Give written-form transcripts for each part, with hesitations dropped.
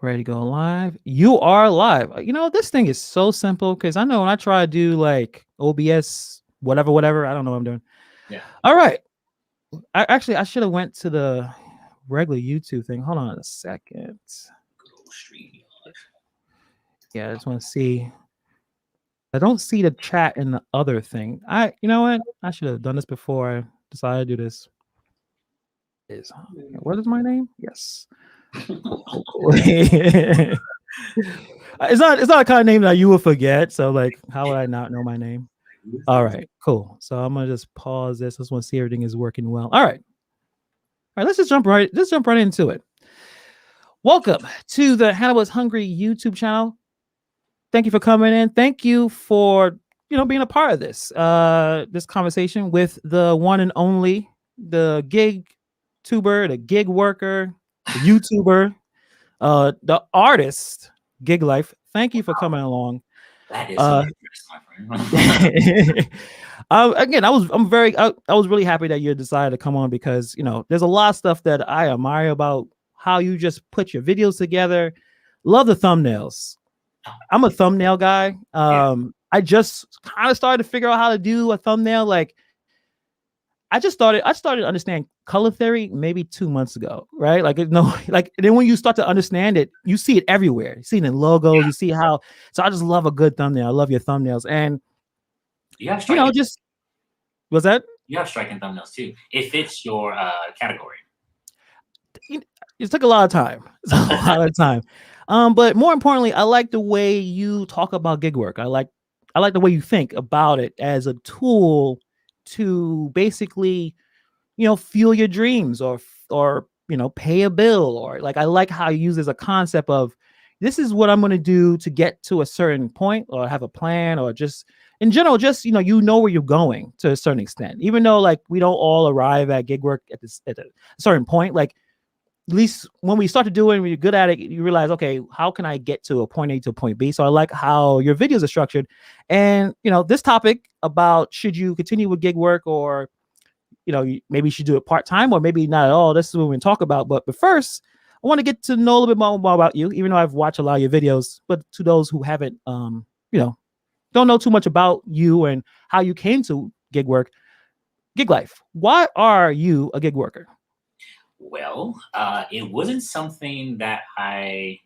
Ready to go live. You are live. This thing is so simple because I know when I try to do like OBS, whatever, I don't know what I'm doing. Yeah. All right. I should have went to the regular YouTube thing. Hold on a second. Good old stream. Yeah, I just want to see. I don't see the chat in the other thing. You know what? I should have done this before I decided to do this. What is my name? Yes. Cool. It's not a kind of name that you will forget. So like, how would I not know my name? All right, cool. So I'm gonna just pause this. I just want to see everything is working well. All right. Let's jump right into it. Welcome to the Hannibal's Hungry YouTube channel. Thank you for coming in. Thank you for being a part of this this conversation with the one and only, the gig tuber, the gig worker, the YouTuber, the artist, Gig Life. Thank you for coming along. That is my friend. Again, I was really happy that you decided to come on because there's a lot of stuff that I admire about how you just put your videos together. Love the thumbnails. I'm a thumbnail guy. I just kind of started to figure out how to do a thumbnail. Like I started to understand color theory maybe 2 months ago, right? Like then when you start to understand it, you see it everywhere. You see it in logos, you see how. So I just love a good thumbnail. I love your thumbnails, and you have striking. Was that? You have striking thumbnails too. It fits your category. It took a lot of time. But more importantly, I like the way you talk about gig work. I like the way you think about it as a tool to basically, fuel your dreams or pay a bill, or like I like how you use as a concept of this is what I'm going to do to get to a certain point, or have a plan, or just in general, just where you're going to a certain extent, even though like we don't all arrive at gig work at a certain point. Like at least when we start to do it and we're good at it, you realize, okay, how can I get to a point A to a point B? So I like how your videos are structured. And, this topic about should you continue with gig work, or, maybe you should do it part-time, or maybe not at all. This is what we're going to talk about. But first, I want to get to know a little bit more about you, even though I've watched a lot of your videos. But to those who haven't, don't know too much about you and how you came to gig work, gig life, why are you a gig worker? Well, it wasn't something that I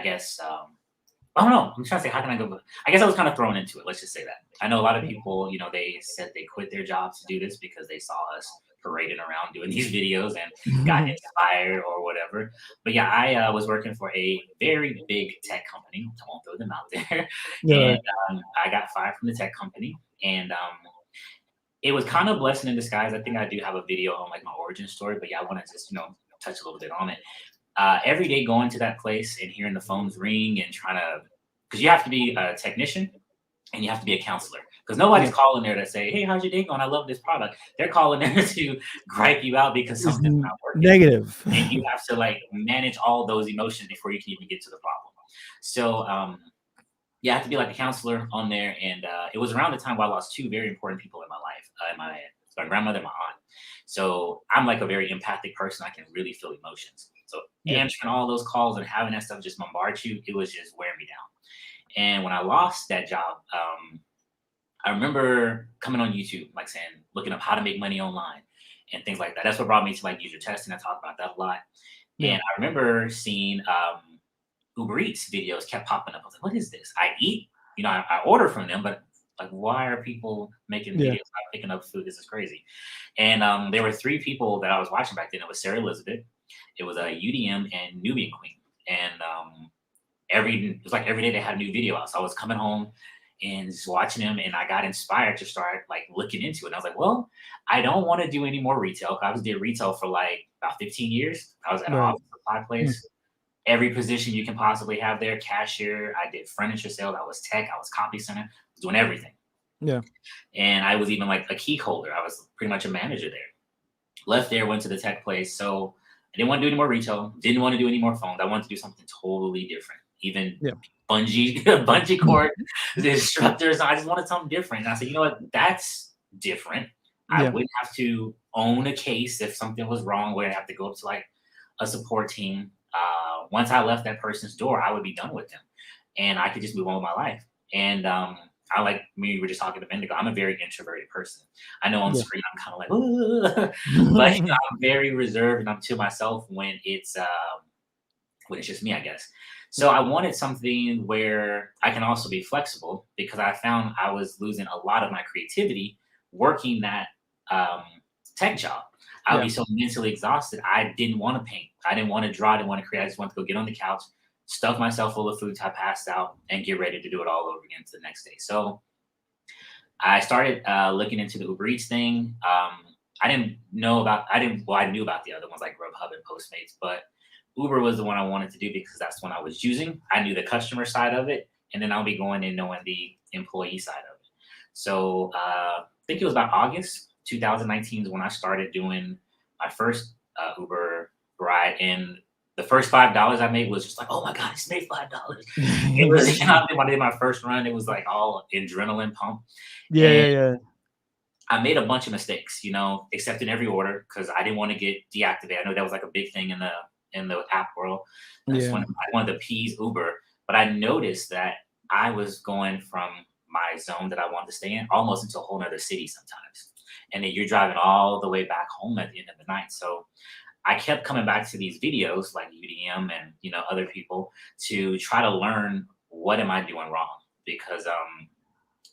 guess, I don't know. I'm trying to say, how can I go? I guess I was kind of thrown into it. Let's just say that. I know a lot of people, they said they quit their jobs to do this because they saw us parading around doing these videos and got inspired or whatever. But yeah, I was working for a very big tech company. I won't throw them out there. Yeah. And I got fired from the tech company. And it was kind of a blessing in disguise. I think I do have a video on like my origin story, but yeah, I want to just, touch a little bit on it. Every day going to that place and hearing the phones ring and trying to, because you have to be a technician and you have to be a counselor, because nobody's calling there to say, hey, how's your day going? I love this product. They're calling there to gripe you out because something's not working. Negative. And you have to like manage all those emotions before you can even get to the problem. So, yeah, I have to be like a counselor on there. And it was around the time where I lost two very important people in my life, my grandmother and my aunt. So I'm like a very empathic person. I can really feel emotions. So answering all those calls and having that stuff just bombard you, it was just wearing me down. And when I lost that job, I remember coming on YouTube, like saying, looking up how to make money online and things like that. That's what brought me to like user testing. I talk about that a lot. Yeah. And I remember seeing Uber Eats videos kept popping up. I was like, what is this? I eat, I order from them, but like, why are people making videos about picking up food? This is crazy. And there were three people that I was watching back then. It was Sarah Elizabeth, it was a UDM, and Nubian Queen. And it was like every day they had a new video out. So I was coming home and just watching them, and I got inspired to start like looking into it. And I was like, well, I don't want to do any more retail. I did retail for like about 15 years. I was at an office supply place. Every position you can possibly have there, cashier. I did furniture sales. I was tech. I was copy center. I was doing everything. Yeah. And I was even like a key holder. I was pretty much a manager there. Left there, went to the tech place. So I didn't want to do any more retail. Didn't want to do any more phones. I wanted to do something totally different. Even bungee cord, the instructors. I just wanted something different. And I said, you know what? That's different. I wouldn't have to own a case if something was wrong. Wouldn't have to go up to like a support team. once I left that person's door, I would be done with them, and I could just move on with my life. And I like we were just talking a minute ago. I'm a very introverted person. I know on Yeah. screen I'm kind of like, but I'm very reserved and I'm to myself when it's just me, I guess. So I wanted something where I can also be flexible because I found I was losing a lot of my creativity working that um, tech job. I would Yeah. be so mentally exhausted. I didn't want to paint. I didn't want to draw. I didn't want to create. I just wanted to go get on the couch, stuff myself full of food till I passed out, and get ready to do it all over again to the next day. So I started looking into the Uber Eats thing. I knew about the other ones like Grubhub and Postmates, but Uber was the one I wanted to do because that's the one I was using. I knew the customer side of it, and then I'll be going and knowing the employee side of it. So I think it was about August 2019 is when I started doing my first Uber ride, and the first $5 I made was just like, oh my god, I just made $5. It was when I did my first run, it was like all adrenaline pump, Yeah, and yeah, yeah. I made a bunch of mistakes, accepting every order because I didn't want to get deactivated. I know that was like a big thing in the app world. Yeah. I wanted to appease Uber, but I noticed that I was going from my zone that I wanted to stay in almost into a whole nother city sometimes. And then you're driving all the way back home at the end of the night. So I kept coming back to these videos like UDM and other people to try to learn what am I doing wrong because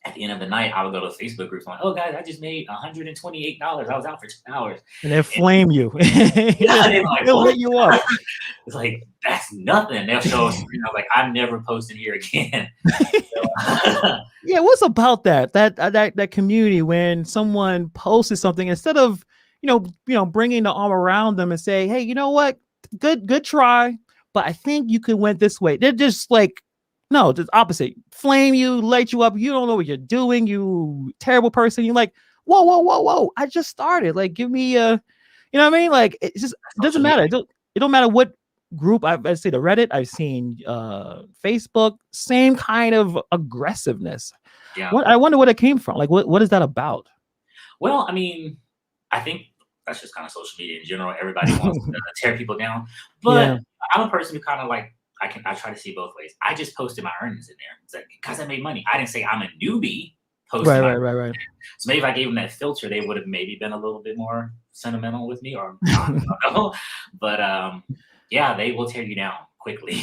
at the end of the night, I would go to Facebook groups. I'm like, oh, guys, I just made $128. I was out for 10 hours. And they flame you. They're like, They'll what? lit you up. It's like, that's nothing. They'll show us. I was like, I'm never posting here again. Yeah, what's about that community when someone posted something instead of bringing the arm around them and say, hey, you know what, good try, but I think you could went this way. They're just like, no, just opposite, flame you, light you up. You don't know what you're doing, you terrible person. You're like, whoa, I just started, like, give me you know what I mean, like, it doesn't matter. It don't matter what group I say, the Reddit I've seen, Facebook, same kind of aggressiveness. Yeah. What, I wonder what it came from. Like, what is that about? Well, I mean, I think that's just kind of social media in general. Everybody wants to tear people down, but Yeah. I'm a person who kind of like I try to see both ways. I just posted my earnings in there. It's like, guys, I made money. I didn't say I'm a newbie posting Right. So maybe if I gave them that filter, they would have maybe been a little bit more sentimental with me, or not, I don't know. But yeah, they will tear you down quickly.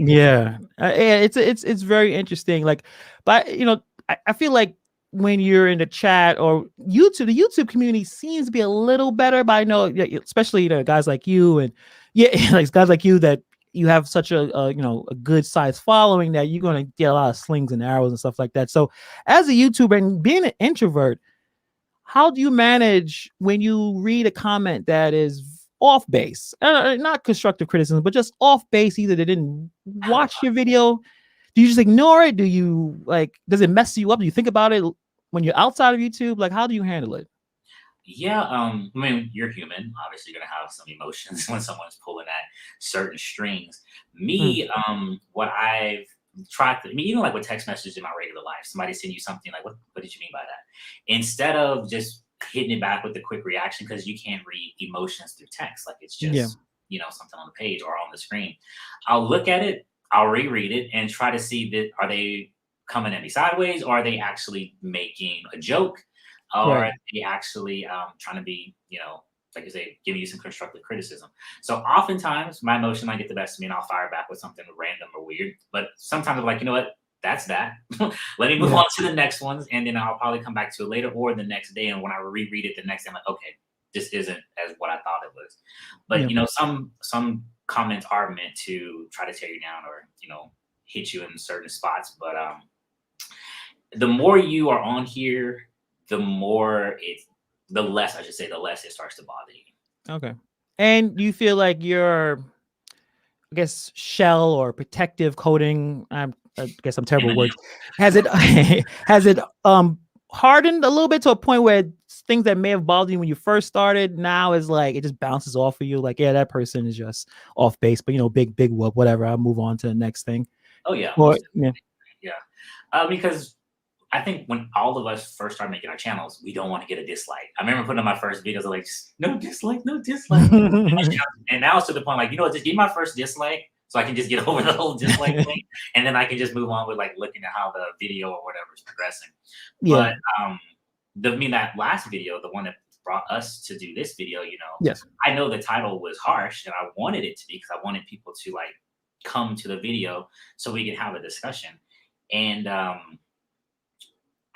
Yeah, yeah, it's very interesting. Like, but I feel like when you're in the chat or YouTube, the YouTube community seems to be a little better. But I know, especially guys like you and like guys like you that you have such a good sized following that you're gonna get a lot of slings and arrows and stuff like that. So, as a YouTuber and being an introvert, how do you manage when you read a comment that is off base, not constructive criticism, but just off base? Either they didn't watch your video. Do you just ignore it? Do you, like, does it mess you up? Do you think about it when you're outside of YouTube? Like, how do you handle it? Yeah, I mean, you're human. Obviously, you're gonna have some emotions when someone's pulling at certain strings. Mm, Me, what I've tried to, I mean, even like with text messages in my regular life, somebody send you something like, what did you mean by that? Instead of just hitting it back with a quick reaction, because you can't read emotions through text, like it's yeah, just, something on the page or on the screen. I'll look at it, I'll reread it, and try to see that are they coming at me sideways, or are they actually making a joke? Or right, are they actually trying to be, like you say, giving you some constructive criticism? So oftentimes my emotion might get the best of me and I'll fire back with something random or weird. But sometimes I'm like, you know what? That's that. Let me move yeah, on to the next ones. And then I'll probably come back to it later or the next day. And when I reread it the next day, I'm like, okay, this isn't as what I thought it was. But yeah. some comments are meant to try to tear you down or, hit you in certain spots. But the more you are on here, the less I should say, the less it starts to bother you. Okay. And do you feel like your, I guess, shell or protective coating, I guess I'm terrible with words, has it has it hardened a little bit to a point where things that may have bothered you when you first started now is like it just bounces off of you, like, yeah, that person is just off base, but big whoop, whatever, I'll move on to the next thing. Oh yeah, Or most definitely. Yeah, because I think when all of us first started making our channels, we don't want to get a dislike. I remember putting on my first videos, like, no dislike, no dislike. And now it's to the point, like, you know what, just give my first dislike so I can just get over the whole dislike thing. And then I can just move on with like looking at how the video or whatever is progressing. Yeah. But that last video, the one that brought us to do this video, Yes. I know the title was harsh and I wanted it to be because I wanted people to like come to the video so we could have a discussion. And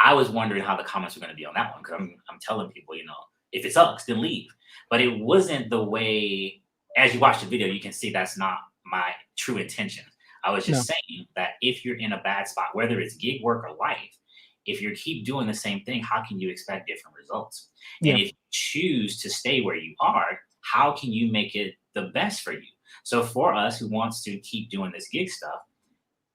I was wondering how the comments were going to be on that one because I'm telling people, if it sucks, then leave. But it wasn't the way, as you watch the video, you can see that's not my true intention. I was just saying that if you're in a bad spot, whether it's gig work or life, if you keep doing the same thing, how can you expect different results? Yeah. And if you choose to stay where you are, how can you make it the best for you? So for us who wants to keep doing this gig stuff,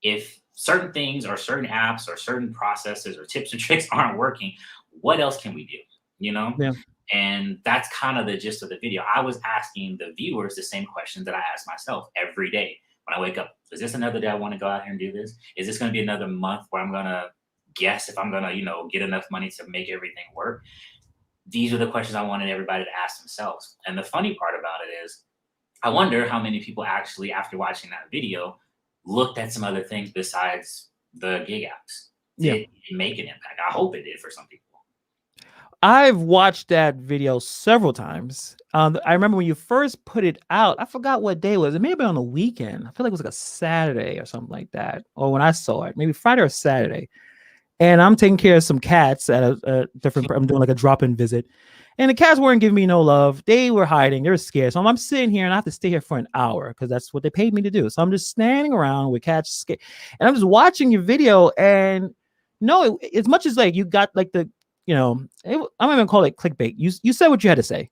if certain things or certain apps or certain processes or tips and tricks aren't working, what else can we do? Yeah. And that's kind of the gist of the video. I was asking the viewers the same questions that I ask myself every day when I wake up. Is this another day I want to go out here and do this? Is this going to be another month where I'm going to guess if I'm going to, get enough money to make everything work? These are the questions I wanted everybody to ask themselves. And the funny part about it is, I wonder how many people actually, after watching that video, looked at some other things besides the gig apps. Did it make an impact? I hope it did for some people. I've watched that video several times. I remember when you first put it out, I forgot what day it was. It may have been on the weekend. I feel like it was like a Saturday or something like that. Or when I saw it, maybe Friday or Saturday. And I'm taking care of some cats at a different, I'm doing like a drop-in visit. And the cats weren't giving me no love. They were hiding. They were scared. So I'm sitting here and I have to stay here for an hour because that's what they paid me to do. So I'm just standing around with cats scared. And I'm just watching your video. And as much as like you got like the, I'm not even call it clickbait. You said what you had to say.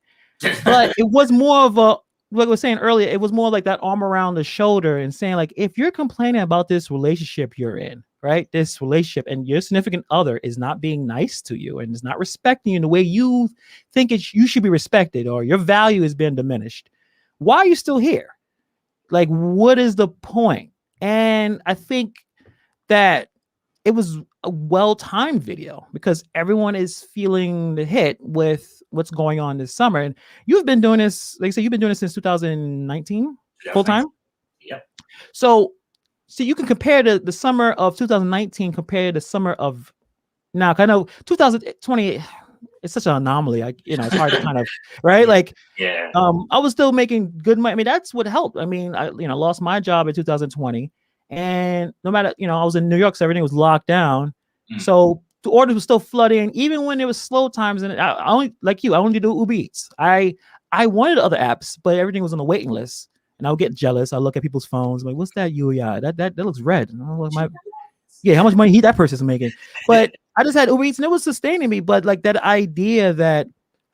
But it was more of a, like I was saying earlier, it was more like that arm around the shoulder and saying like, if you're complaining about this relationship you're in, right? This relationship and your significant other is not being nice to you and is not respecting you in the way you think you should be respected, or your value is being diminished. Why are you still here? Like, what is the point? And I think that it was a well-timed video because everyone is feeling the hit with what's going on this summer. And you've been doing this, like I said, you've been doing this since 2019 full time. Yep. So you can compare the summer of 2019 compared to summer of now. I know 2020, it's such an anomaly. It's hard to kind of, right? Like, I was still making good money. I mean, that's what helped. I mean, I lost my job in 2020. And no matter, I was in New York, so everything was locked down. So the orders were still flooding, even when there was slow times. And I only, like you, I only do Uber Eats. I wanted other apps, but everything was on the waiting list. And I'll get jealous. I look at people's phones. I'm like, what's that? That looks red. And I'm like, how much money that person's making? But I just had Uber Eats and it was sustaining me. But like that idea that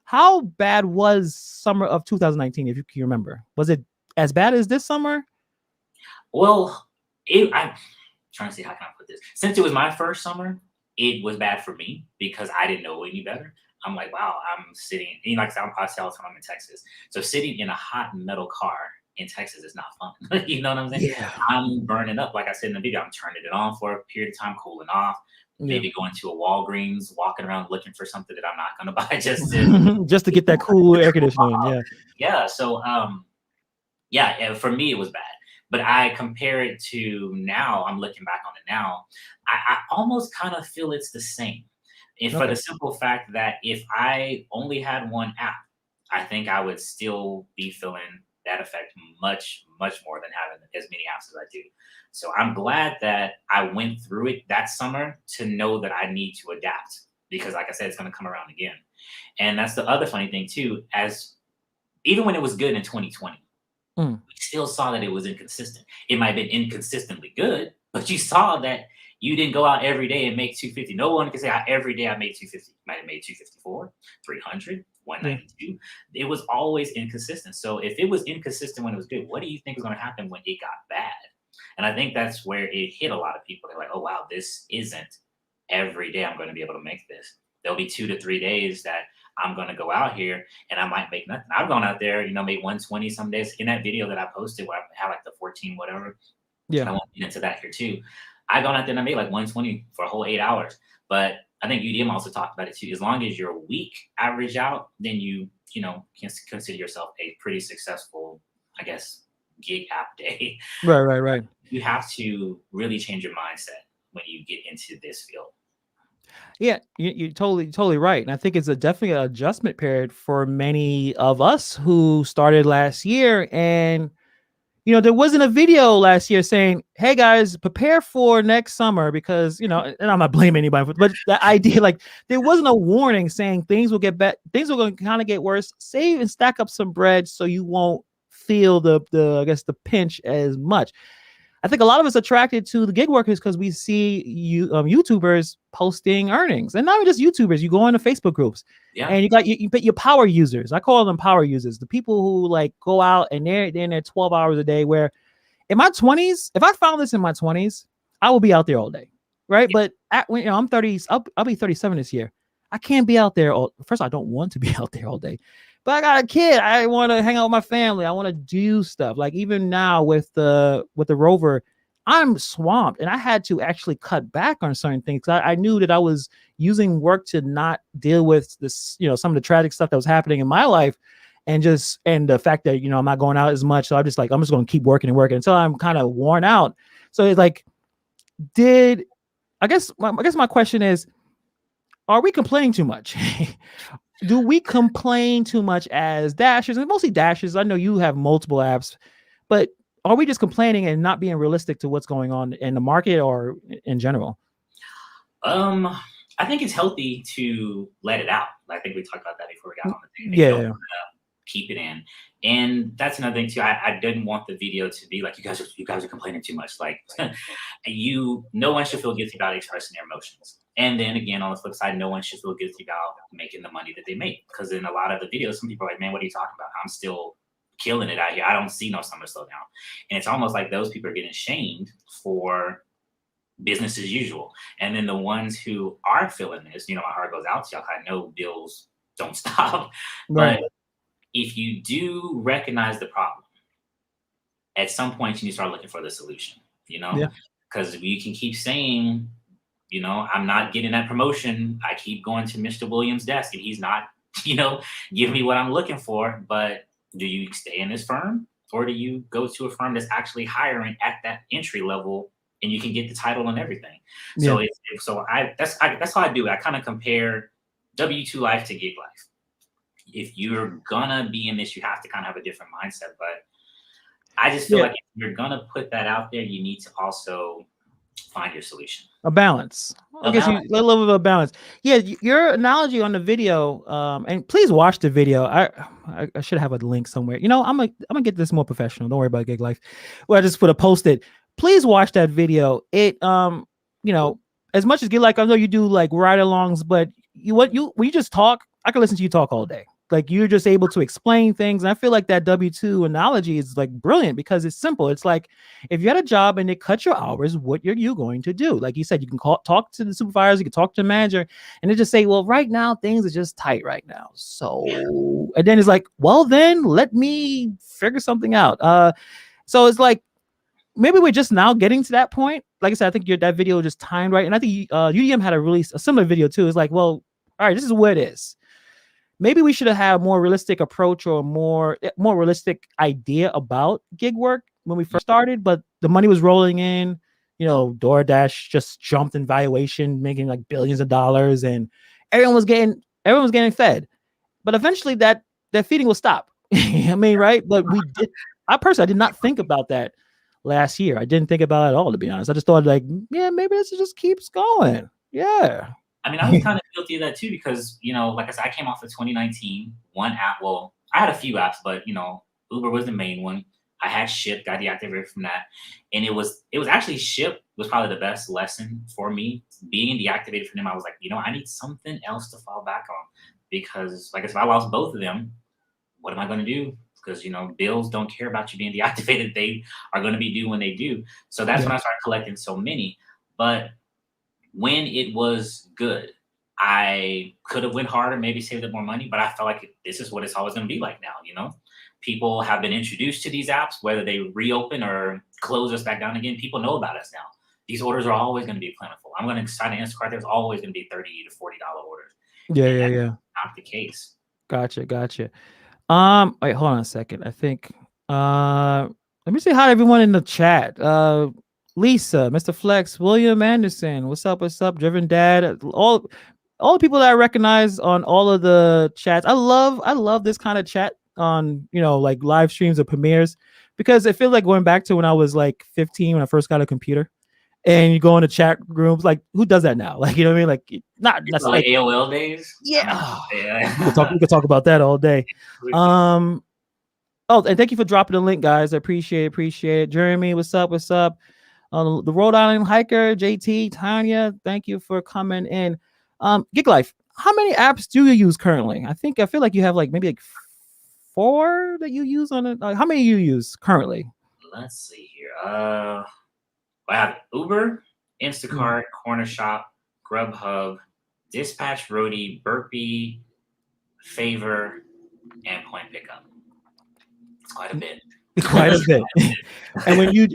how bad was summer of 2019, if you can remember? Was it as bad as this summer? Well, I'm trying to see how can I put this. Since it was my first summer, it was bad for me because I didn't know any better. I'm like, wow, I'm sitting, like I said, I'm I'm in Texas. So sitting in a hot metal car in Texas is not fun. You know what I'm saying? Yeah. I'm burning up. Like I said in the video, I'm turning it on for a period of time, cooling off, maybe going to a Walgreens, walking around looking for something that I'm not going to buy just to get that cool air conditioning. Yeah. Yeah. So, for me, it was bad. But I compare it to now, I'm looking back on it now, I almost kind of feel it's the same. And for the simple fact that if I only had one app, I think I would still be feeling that effect much, much more than having as many apps as I do. So I'm glad that I went through it that summer to know that I need to adapt because, like I said, it's going to come around again. And that's the other funny thing too, even when it was good in 2020, we still saw that it was inconsistent. It might have been inconsistently good, but you saw that you didn't go out every day and make 250. No one can say every day I made 250. Might have made 254, 300, 192. It was always inconsistent. So if it was inconsistent when it was good, what do you think is going to happen when it got bad? And I think that's where it hit a lot of people. They're like, oh, wow, this isn't every day I'm going to be able to make this. There'll be 2 to 3 days that I'm going to go out here and I might make nothing. I've gone out there, made 120 some days. In that video that I posted where I had like the 14 whatever. Yeah. I won't get into that here too. I gone out there and I made like 120 for a whole 8 hours. But I think UDM also talked about it too. As long as your week average out, then you know, can consider yourself a pretty successful, I guess, gig app day. Right, right, right. You have to really change your mindset when you get into this field. Yeah, you're totally right. And I think it's a definitely an adjustment period for many of us who started last year. And there wasn't a video last year saying, "Hey guys, prepare for next summer," because and I'm not blaming anybody but the idea, like, there wasn't a warning saying things will get better, things are going to kind of get worse. Save and stack up some bread so you won't feel the I guess the pinch as much. I think a lot of us attracted to the gig workers because we see YouTubers posting earnings, and not even just YouTubers. You go into Facebook groups, and you got your power users. I call them power users, the people who like go out and they're in there 12 hours a day. Where in my 20s, if I found this in my 20s, I will be out there all day, right? But when I'm 30, I'll be 37 this year. I can't be out there first. I don't want to be out there all day. But I got a kid. I want to hang out with my family. I want to do stuff. Like even now with the Rover, I'm swamped, and I had to actually cut back on certain things. I knew that I was using work to not deal with this, some of the tragic stuff that was happening in my life, and the fact that I'm not going out as much. So I'm just going to keep working and working until I'm kind of worn out. So it's like, I guess my question is, are we complaining too much? Do we complain too much as dashers, and mostly dashers? I know you have multiple apps, but are we just complaining and not being realistic to what's going on in the market or in general? I think it's healthy to let it out. I think we talked about that before we got on the thing. Yeah. Keep it in. And that's another thing too. I didn't want the video to be like, you guys are complaining too much. Like no one should feel guilty about expressing their emotions. And then again, on the flip side, no one should feel guilty about making the money that they make. Because in a lot of the videos, some people are like, man, what are you talking about? I'm still killing it out here. I don't see no summer slowdown. And it's almost like those people are getting shamed for business as usual. And then the ones who are feeling this, my heart goes out to y'all. I know bills don't stop. Right. But if you do recognize the problem, at some point you need to start looking for the solution, because you can keep saying, I'm not getting that promotion. I keep going to Mr. Williams' desk and he's not, giving me what I'm looking for. But do you stay in this firm, or do you go to a firm that's actually hiring at that entry level and you can get the title and everything? Yeah. So that's how I do it. I kind of compare W-2 life to gig life. If you're gonna be in this, you have to kind of have a different mindset. But I just feel like if you're gonna put that out there, you need to also find your solution. A balance. I guess a little bit of a balance. Yeah, your analogy on the video, and please watch the video. I should have a link somewhere. I'm gonna get this more professional. Don't worry about gig life. Well, I just put a post-it. Please watch that video. It as much as gig life, I know you do like ride-alongs, but when you just talk, I can listen to you talk all day. Like you're just able to explain things. And I feel like that W-2 analogy is like brilliant because it's simple. It's like, if you had a job and they cut your hours, what are you going to do? Like you said, you can talk to the supervisor, you can talk to the manager, and they just say, well, right now things are just tight right now. So, and then it's like, well, then let me figure something out. So it's like, maybe we're just now getting to that point. Like I said, I think that video just timed right. And I think UDM had a similar video too. It's like, well, all right, this is what it is. Maybe we should have had a more realistic approach or more realistic idea about gig work when we first started, but the money was rolling in. DoorDash just jumped in valuation, making like billions of dollars, and everyone was getting fed. But eventually that feeding will stop. I mean, right? But I did not think about that last year. I didn't think about it at all, to be honest. I just thought like, yeah, maybe this just keeps going. Yeah. I mean, I was kind of guilty of that too, because, like I said, I came off of 2019, one app. Well, I had a few apps, but, Uber was the main one. I had Ship, got deactivated from that. And it was actually Ship was probably the best lesson for me. Being deactivated from them, I was like, I need something else to fall back on, because like I said, if I lost both of them, what am I going to do? Because, bills don't care about you being deactivated. They are going to be due when they do. So that's when I started collecting so many. But when it was good, I could have went harder, maybe saved up more money, but I felt like this is what it's always going to be like now. People have been introduced to these apps, whether they reopen or close us back down again. People know about us now. these orders are always going to be plentiful. I'm going to sign an Instacart. There's always going to be $30 to $40 orders. Yeah, And yeah, that's yeah. not the case. Gotcha. Wait, hold on a second. I think let me say hi to everyone in the chat. Lisa, Mr. Flex, William Anderson, what's up? Driven Dad, all the people that I recognize on all of the chats. I love this kind of chat on, like live streams or premieres, because it feels like going back to when I was like 15 when I first got a computer. And you go into chat rooms, like who does that now? Like, you know what I mean? Like not like AOL days. Yeah. We could talk about that all day. Oh, and thank you for dropping the link, guys. I appreciate it. Jeremy, what's up? The Rhode Island hiker, JT, Tanya, thank you for coming in. Gig Life, how many apps do you use currently? I feel like you have like maybe like 4 that you use on it. How many you use currently? Let's see here. I have Uber, Instacart, Corner Shop, Grubhub, Dispatch, Roadie, Burpee, Favor, and Point Pickup. It's quite a bit. And when you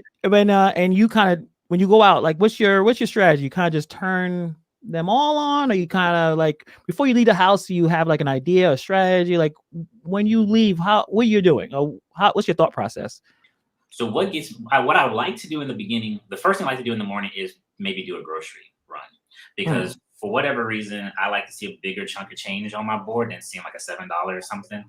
go out, like what's your strategy? You kind of just turn them all on, or you kind of like before you leave the house, you have like an idea, a strategy? Like when you leave, what are you doing? Or what's your thought process? So what I would like to do in the beginning, the first thing I like to do in the morning is maybe do a grocery run, because for whatever reason, I like to see a bigger chunk of change on my board than seeing like a $7 or something.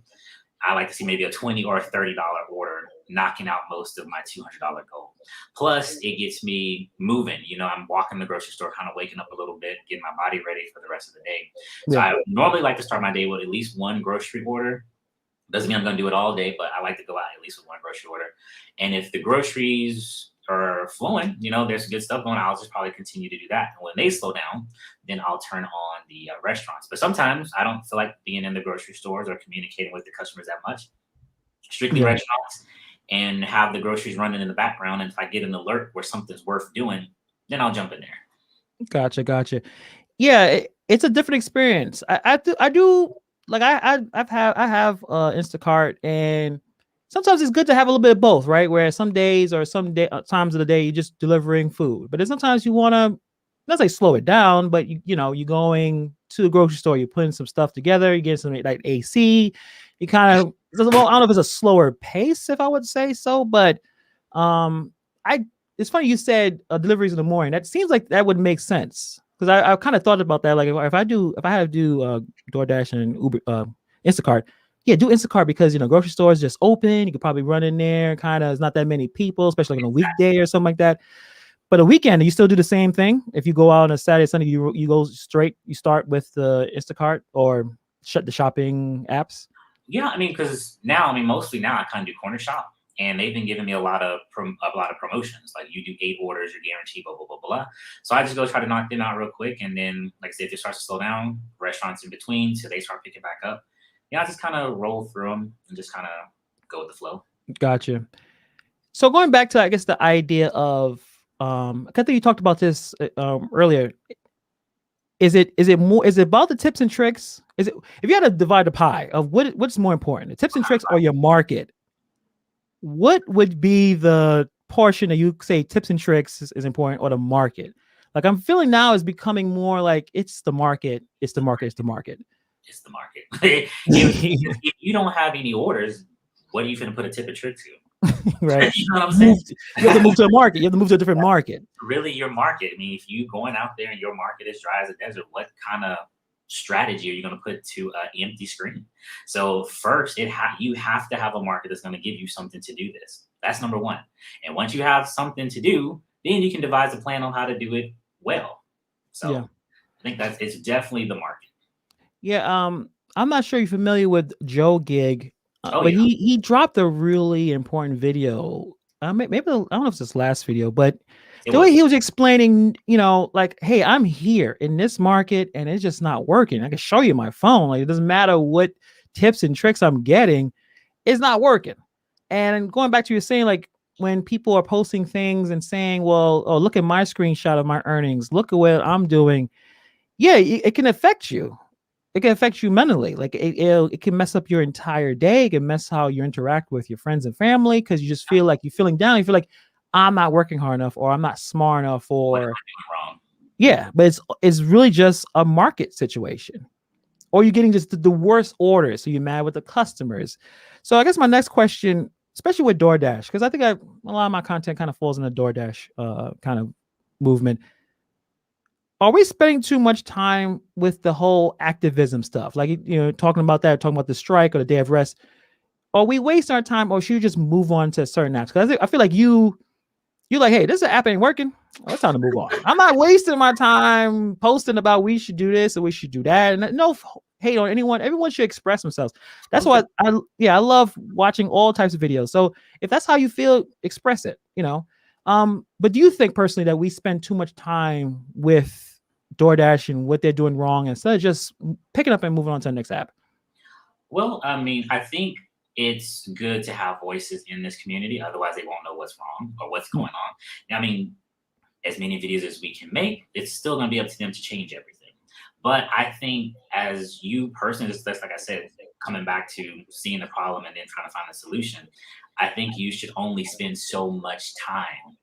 I like to see maybe a $20 or $30 order knocking out most of my $200 goal. Plus, it gets me moving. I'm walking the grocery store, kind of waking up a little bit, getting my body ready for the rest of the day. So I normally like to start my day with at least one grocery order. Doesn't mean I'm going to do it all day, but I like to go out at least with one grocery order. And if the groceries are flowing, there's good stuff going on, I'll just probably continue to do that. And when they slow down, then I'll turn on the restaurants. But sometimes I don't feel like being in the grocery stores or communicating with the customers that much. Strictly restaurants, and have the groceries running in the background. And if I get an alert where something's worth doing, then I'll jump in there. Gotcha. Yeah, it's a different experience. I do like I have Instacart, and sometimes it's good to have a little bit of both, right? Where some days or times of the day you're just delivering food, but then sometimes you want to, let's say, slow it down. But you're going to the grocery store, you're putting some stuff together, you get some like AC, you kind of, I don't know if it's a slower pace, if I would say so, but it's funny you said deliveries in the morning. That seems like that would make sense, because I kind of thought about that. Like if I had to do DoorDash and Uber, Instacart, do Instacart, because grocery stores just open. You could probably run in there. Kind of, it's not that many people, especially like on a weekday or something like that. But a weekend, you still do the same thing. If you go out on a Saturday, Sunday, you go straight. You start with the Instacart or shut the shopping apps. Yeah, because mostly now I kind of do Corner Shop. And they've been giving me a lot of promotions. Like you do 8 orders, you're guaranteed, blah, blah, blah, blah. So I just go try to knock them out real quick. And then, like I said, if it starts to slow down, restaurants in between, so they start picking back up. I just kind of roll through them and just kind of go with the flow. Gotcha. So going back to, I guess, the idea of, I think you talked about this earlier. Is it about the tips and tricks? Is it, if you had to divide the pie of what's more important, the tips and tricks or your market? What would be the portion that you say tips and tricks is important, or the market? Like I'm feeling now is becoming more like it's the market. If you don't have any orders, what are you going to put a tip and trick to? Right. You know what I'm saying? You have to move to a market. You have to move to a different market. Really, your market. If you going out there and your market is dry as a desert, what kind of strategy are you going to put to an empty screen? So first, you have to have a market that's going to give you something to do this. That's number one. And once you have something to do, then you can devise a plan on how to do it well. So I think it's definitely the market. Yeah. I'm not sure you're familiar with Joe Gigg, but he dropped a really important video. Maybe I don't know if it's his last video, but the way he was explaining, like, hey, I'm here in this market and it's just not working. I can show you my phone. Like, it doesn't matter what tips and tricks I'm getting, it's not working. And going back to you saying, like, when people are posting things and saying, well, oh, look at my screenshot of my earnings, look at what I'm doing. Yeah, it can affect you. It can affect you mentally. Like it can mess up your entire day. It can mess how you interact with your friends and family, because you just feel like you're feeling down. You feel like, I'm not working hard enough, or I'm not smart enough, What am or I doing wrong? yeah, but it's really just a market situation. Or you're getting just the worst orders, so you're mad with the customers. So I guess my next question, especially with DoorDash, because I think a lot of my content kind of falls in the DoorDash kind of movement. Are we spending too much time with the whole activism stuff? Like, talking about the strike or the day of rest. Are we wasting our time, or should you just move on to certain apps? Because I feel like you're like, hey, this app ain't working. Oh, it's time to move on. I'm not wasting my time posting about we should do this or we should do that. And no hate on anyone. Everyone should express themselves. That's why I love watching all types of videos. So if that's how you feel, express it, But do you think personally that we spend too much time with DoorDash and what they're doing wrong instead of just picking up and moving on to the next app? Well, I mean, I think it's good to have voices in this community. Otherwise, they won't know what's wrong or what's going on. I mean, as many videos as we can make, it's still going to be up to them to change everything. But I think as you personally, just like I said, coming back to seeing the problem and then trying to find a solution, I think you should only spend so much time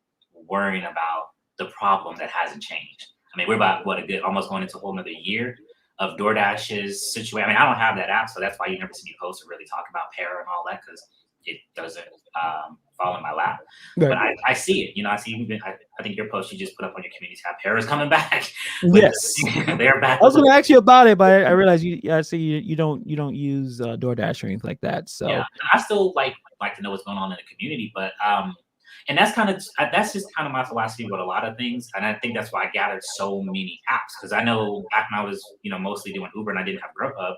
worrying about the problem that hasn't changed. I mean, we're about almost going into a whole nother year of DoorDash's situation. I mean, I don't have that app, so that's why you never see me post or really talk about Para and all that, because it doesn't fall in my lap. Right. But I see it. I see. I think your post you just put up on your community tab, Para's coming back. Yes, they're back. I was going to ask you about it, but I realized I see you don't use DoorDash or anything like that. So yeah, I still like to know what's going on in the community, but and that's just kind of my philosophy with a lot of things, and I think that's why I gathered so many apps, because I know back when I was mostly doing Uber and I didn't have Grubhub,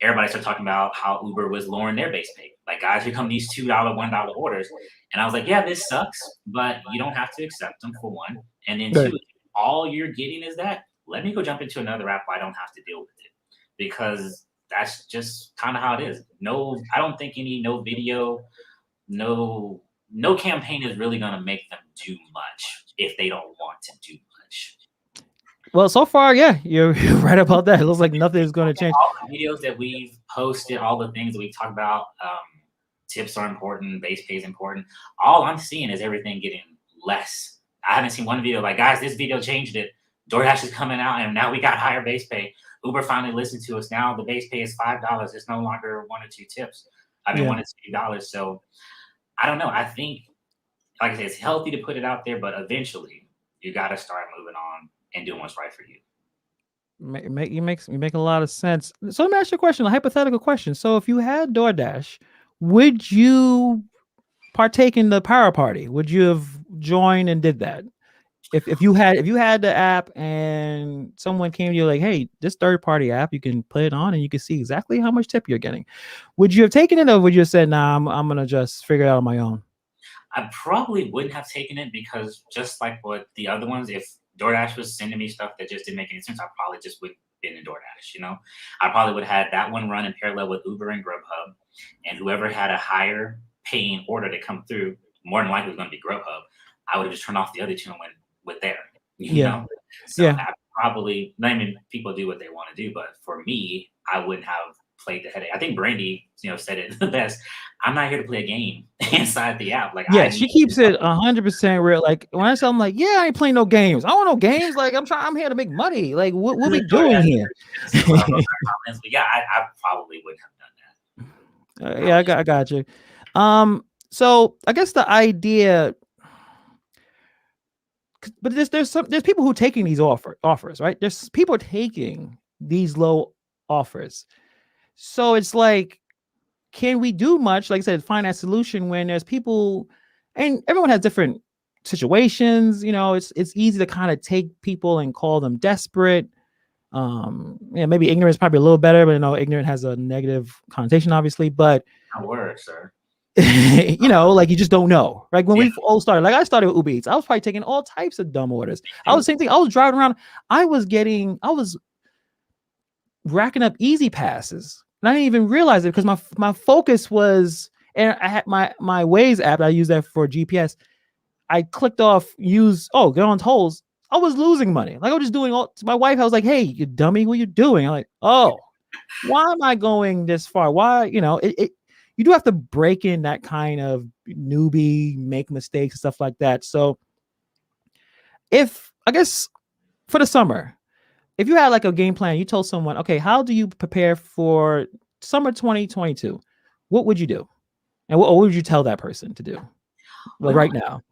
everybody started talking about how Uber was lowering their base pay. Like, guys, here come these $2, $1 orders, and I was like, yeah, this sucks, but you don't have to accept them, for one, and then two, all you're getting is that. Let me go jump into another app where I don't have to deal with it, because that's just kind of how it is. No, I don't think no video, no campaign is really going to make them do much if they don't want to do much. Well, so far, yeah, you're right about that. It looks like nothing is going to change. All the videos that we've posted, all the things that we've talked about, tips are important, base pay is important. All I'm seeing is everything getting less. I haven't seen one video like, guys, this video changed it. DoorDash is coming out, and now we got higher base pay. Uber finally listened to us. Now the base pay is $5. It's no longer 1 or 2 tips. I mean, $1 or $2. So I don't know. I think, like I said, it's healthy to put it out there, but eventually you got to start moving on and doing what's right for you. You make a lot of sense. So let me ask you a question, a hypothetical question. So if you had DoorDash, would you partake in the power party? Would you have joined and did that? If you had the app and someone came to you like, hey, this third party app, you can put it on and you can see exactly how much tip you're getting, would you have taken it, or would you have said, nah, I'm gonna just figure it out on my own? I probably wouldn't have taken it, because just like what the other ones, if DoorDash was sending me stuff that just didn't make any sense, I probably just would have been in DoorDash. I probably would have had that one run in parallel with Uber and Grubhub, and whoever had a higher paying order to come through, more than likely was going to be Grubhub. I would have just turned off the other two and went with there. You know? So I probably, I mean, people do what they want to do, but for me, I wouldn't have played the headache. I think Brandy, said it the best. I'm not here to play a game inside the app. Like, she keeps it 100% real. Like, when I say, I'm like, yeah, I ain't playing no games. I don't want no games. Like, I'm here to make money. Like, what we doing here? But yeah, I probably wouldn't have done that. Yeah, I got you. So I guess the idea, but there's people who are taking these offers, right? There's people taking these low offers. So it's like, can we do much, like I said, find that solution when there's people, and everyone has different situations. It's easy to kind of take people and call them desperate. Maybe ignorant is probably a little better, but ignorant has a negative connotation, obviously. But word, sir. Like, you just don't know. Like, when we all started, like I started with Uber Eats, I was probably taking all types of dumb orders. I was the same thing. I was driving around. I was racking up easy passes. And I didn't even realize it, because my focus was, and I had my Waze app. I use that for GPS. I clicked off get on tolls. I was losing money. Like, I was just doing all. To my wife, I was like, "Hey, you dummy, what are you doing?" I'm like, "Oh, why am I going this far? Why?" you do have to break in that kind of newbie, make mistakes and stuff like that. So if I guess for the summer, if you had like a game plan, you told someone, okay, how do you prepare for summer 2022? What would you do? And what would you tell that person to do? Well, Well, right now.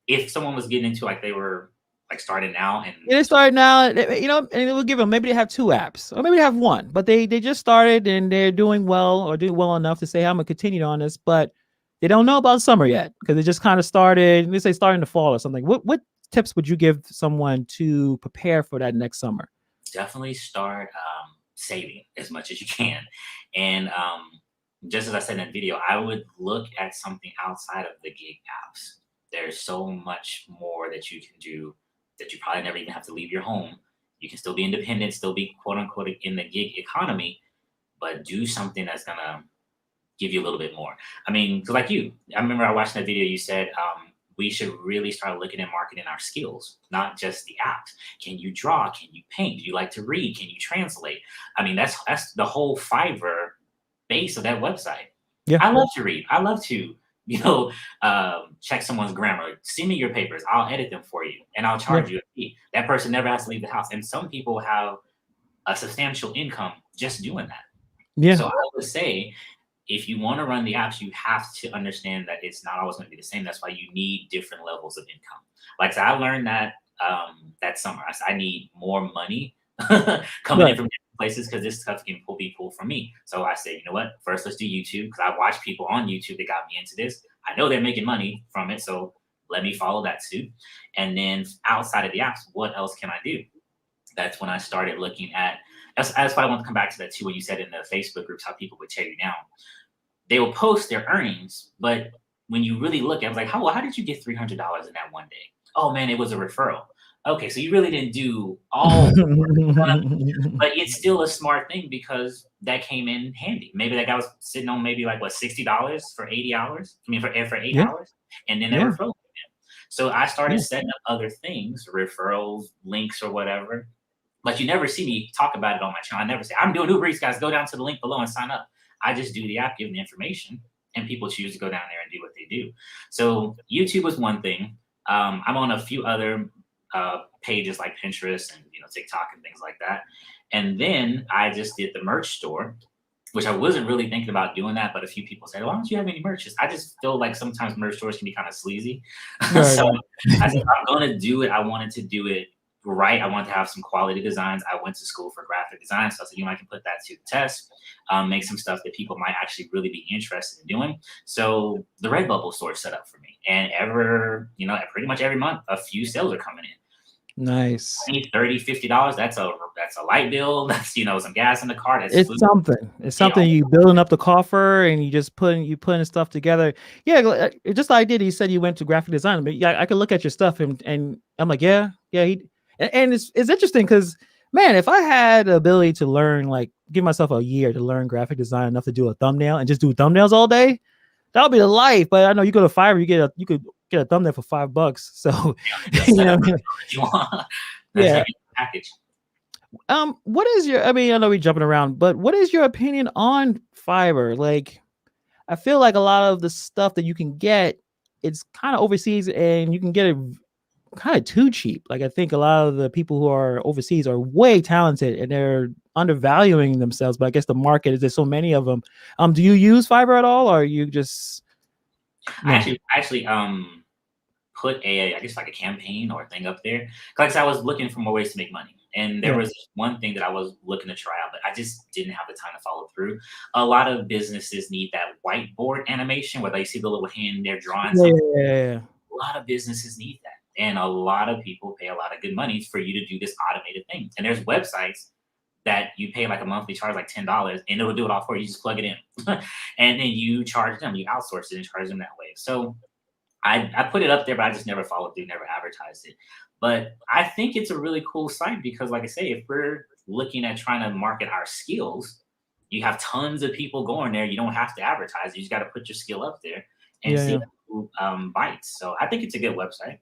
if someone was getting into like they were like starting out and Yeah, they started now, and it will give them, maybe they have 2 apps or maybe they have 1, but they just started and they're doing well or doing well enough to say, I'm gonna continue on this, but they don't know about summer yet because they just kind of started, let's say starting to fall or something. What tips would you give someone to prepare for that next summer? definitely start saving as much as you can. And just as I said in that video, I would look at something outside of the gig apps. There's so much more that you can do that you probably never even have to leave your home. You can still be independent, still be quote unquote in the gig economy, but do something that's gonna give you a little bit more. I mean, 'cause like you, I remember I watched that video. You said we should really start looking at marketing our skills, not just the apps. Can you draw? Can you paint? Do you like to read? Can you translate? I mean, that's the whole Fiverr base of that website. Yeah. I love to read. I love to, you know, check someone's grammar. Send me your papers. I'll edit them for you, and I'll Yeah. charge you a fee. That person never has to leave the house. And some people have a substantial income just doing that. Yeah. So I would say if you want to run the apps, you have to understand that it's not always going to be the same. That's why you need different levels of income. Like so I learned that that summer. I said I need more money coming in Right. from different places because this stuff can be pulled from me. So I said, you know what? First, let's do YouTube because I watch people on YouTube that got me into this. I know they're making money from it, so let me follow that suit. And then outside of the apps, what else can I do? That's when I started looking at. That's why I want to come back to that too. When you said in the Facebook groups how people would tear you down, they will post their earnings, but when you really look at it, I was like, how did you get $300 in that one day? Oh man, it was a referral. Okay, so you really didn't do all, but it's still a smart thing because that came in handy. Maybe that guy was sitting on maybe like what $60 for 80 hours. I mean for eight Yeah. hours, and then that Yeah. referral came in. So I started Yeah. setting up other things, referrals, links, or whatever. But you never see me talk about it on my channel. I never say, I'm doing Uber Eats, guys. Go down to the link below and sign up. I just do the app, give them the information, and people choose to go down there and do what they do. So YouTube was one thing. I'm on a few other pages like Pinterest and TikTok and things like that. And then I just did the merch store, which I wasn't really thinking about doing that, but a few people said, "Why don't you have any merch?" I just feel like sometimes merch stores can be kind of sleazy. Right. So Right. I said, I'm going to do it. I wanted to do it right. I wanted to have some quality designs. I went to school for graphic design, so I said, I can put that to the test, make some stuff that people might actually really be interested in doing. So the Redbubble store set up for me, and pretty much every month, a few sales are coming in. Nice. 20, 30, $50. That's a light bill. That's some gas in the car. That's It's food. something. It's You something know, you building up the coffer and you putting stuff together. Yeah, just like I did. He said you went to graphic design, but yeah, I could look at your stuff and I'm like, yeah. And it's interesting because man, if I had the ability to learn, like give myself a year to learn graphic design enough to do a thumbnail and just do thumbnails all day, that would be the life. But I know you go to Fiverr, you could get a thumbnail for $5. So just you set know, up if you want. That's how yeah. you get the package. What is your? I mean, I know we're jumping around, but what is your opinion on Fiverr? Like, I feel like a lot of the stuff that you can get, it's kind of overseas, and you can get it kind of too cheap. Like, I think a lot of the people who are overseas are way talented, and they're undervaluing themselves. But I guess the market is there's so many of them. Do you use Fiverr at all, or are you just I no? actually put I guess like a campaign or a thing up there. Like I was looking for more ways to make money. And there Yeah, was one thing that I was looking to try out, but I just didn't have the time to follow through. A lot of businesses need that whiteboard animation where they see the little hand there drawing yeah, something. yeah, yeah. A lot of businesses need that. And a lot of people pay a lot of good money for you to do this automated thing. And there's websites that you pay like a monthly charge, like $10, and it'll do it all for you. You just plug it in. And then you charge them, you outsource it and charge them that way. So I put it up there, but I just never followed through, never advertised it. But I think it's a really cool site because, like I say, if we're looking at trying to market our skills, you have tons of people going there. You don't have to advertise. You just got to put your skill up there and Yeah, see yeah. who bites. So I think it's a good website.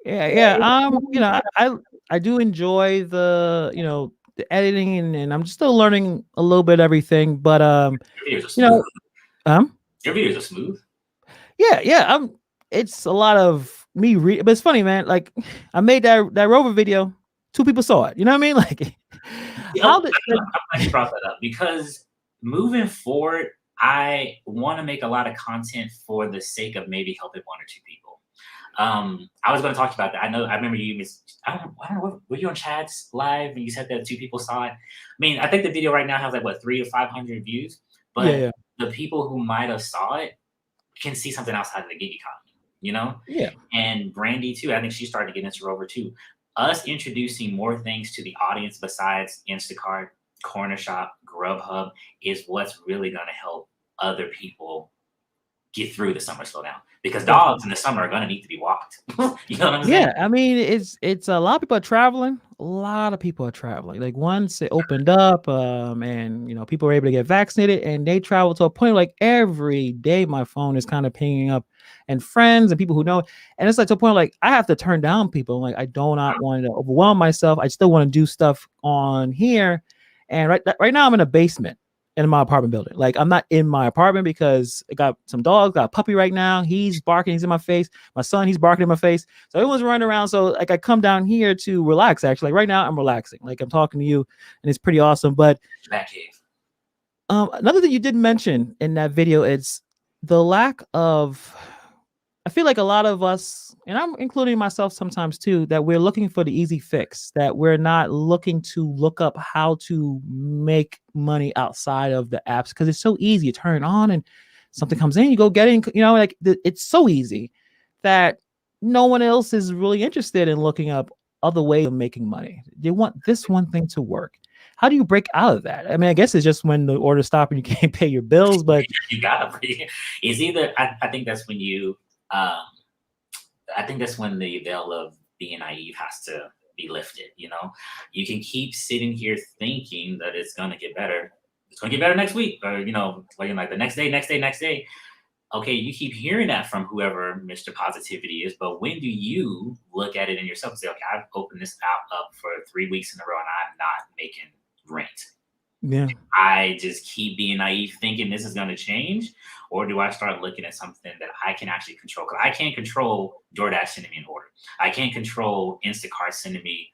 Yeah, yeah. I do enjoy the the editing, and I'm just still learning a little bit of everything. But Your videos are you smooth. know, um, Your videos are smooth. yeah, it's a lot of me but it's funny, man. Like I made that Rover video, 2 people saw it. You know what I mean? Like how did I'm glad you brought that up because moving forward, I want to make a lot of content for the sake of maybe helping 1 or 2 people. I was going to talk about that. I remember you. I don't know. Were you on Chad's live and you said that 2 people saw it? I mean, I think the video right now has like what 300 to 500 views, yeah, but yeah, the people who might have saw it can see something outside of the gig economy, you know? yeah. And Brandy too. I think she started to get into Rover too. Us introducing more things to the audience besides Instacart, Corner Shop, Grubhub is what's really going to help other people get through the summer slowdown because dogs in the summer are going to need to be walked. You know what I'm saying? Yeah, I mean, it's a lot of people are traveling. A lot of people are traveling. Like once it opened up, and people were able to get vaccinated, and they travel to a point like every day, my phone is kind of pinging up, and friends and people who know, and it's like to a point like I have to turn down people. Like I do not want to overwhelm myself. I still want to do stuff on here, and right now I'm in a basement in my apartment building. Like I'm not in my apartment because I got some dogs, got a puppy right now. He's barking, he's in my face. My son, he's barking in my face. So everyone's running around. So like I come down here to relax. Actually, like right now I'm relaxing. Like I'm talking to you, and it's pretty awesome. But another thing you did mention in that video is the lack of. I feel like a lot of us, and I'm including myself sometimes too, that we're looking for the easy fix, that we're not looking to look up how to make money outside of the apps because it's so easy. You turn it on and something comes in, you go get it. It's so easy that no one else is really interested in looking up other ways of making money. They want this one thing to work. How do you break out of that? I mean, I guess it's just when the orders stop and you can't pay your bills, but you gotta. It's either. I think that's when you. I think that's when the veil of being naive has to be lifted. You can keep sitting here thinking that it's gonna get better. It's gonna get better next week, or like the next day, next day, next day. Okay, you keep hearing that from whoever Mr. Positivity is, but when do you look at it in yourself and say, okay, I've opened this app up for 3 weeks in a row and I'm not making rent? yeah. I just keep being naive thinking this is going to change? Or do I start looking at something that I can actually control? Because I can't control DoorDash sending me an order. I can't control Instacart sending me,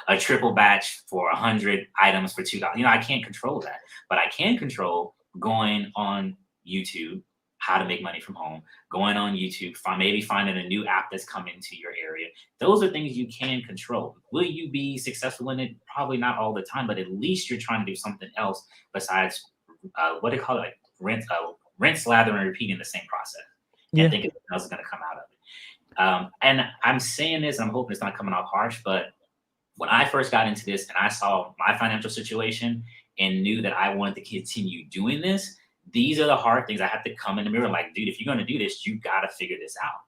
a triple batch for 100 items for $2. I can't control that. But I can control going on YouTube, how to make money from home, going on YouTube, maybe finding a new app that's coming to your area. Those are things you can control. Will you be successful in it? Probably not all the time, but at least you're trying to do something else besides what do they call it? Like rinse, lather, and repeat in the same process. And think anything else is going to come out of it. And I'm saying this, I'm hoping it's not coming off harsh, but when I first got into this and I saw my financial situation and knew that I wanted to continue doing this, these are the hard things I have to come in the mirror like, dude, if you're going to do this, you got to figure this out.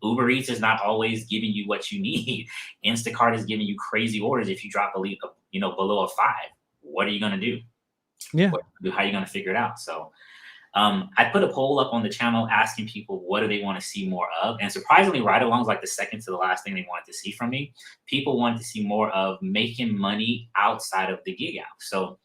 Uber Eats is not always giving you what you need. Instacart is giving you crazy orders. If you drop below a 5, what are you going to do? Yeah. How are you going to figure it out? So I put a poll up on the channel asking people what do they want to see more of. And surprisingly, right along is like the second to the last thing they wanted to see from me. People wanted to see more of making money outside of the gig app. So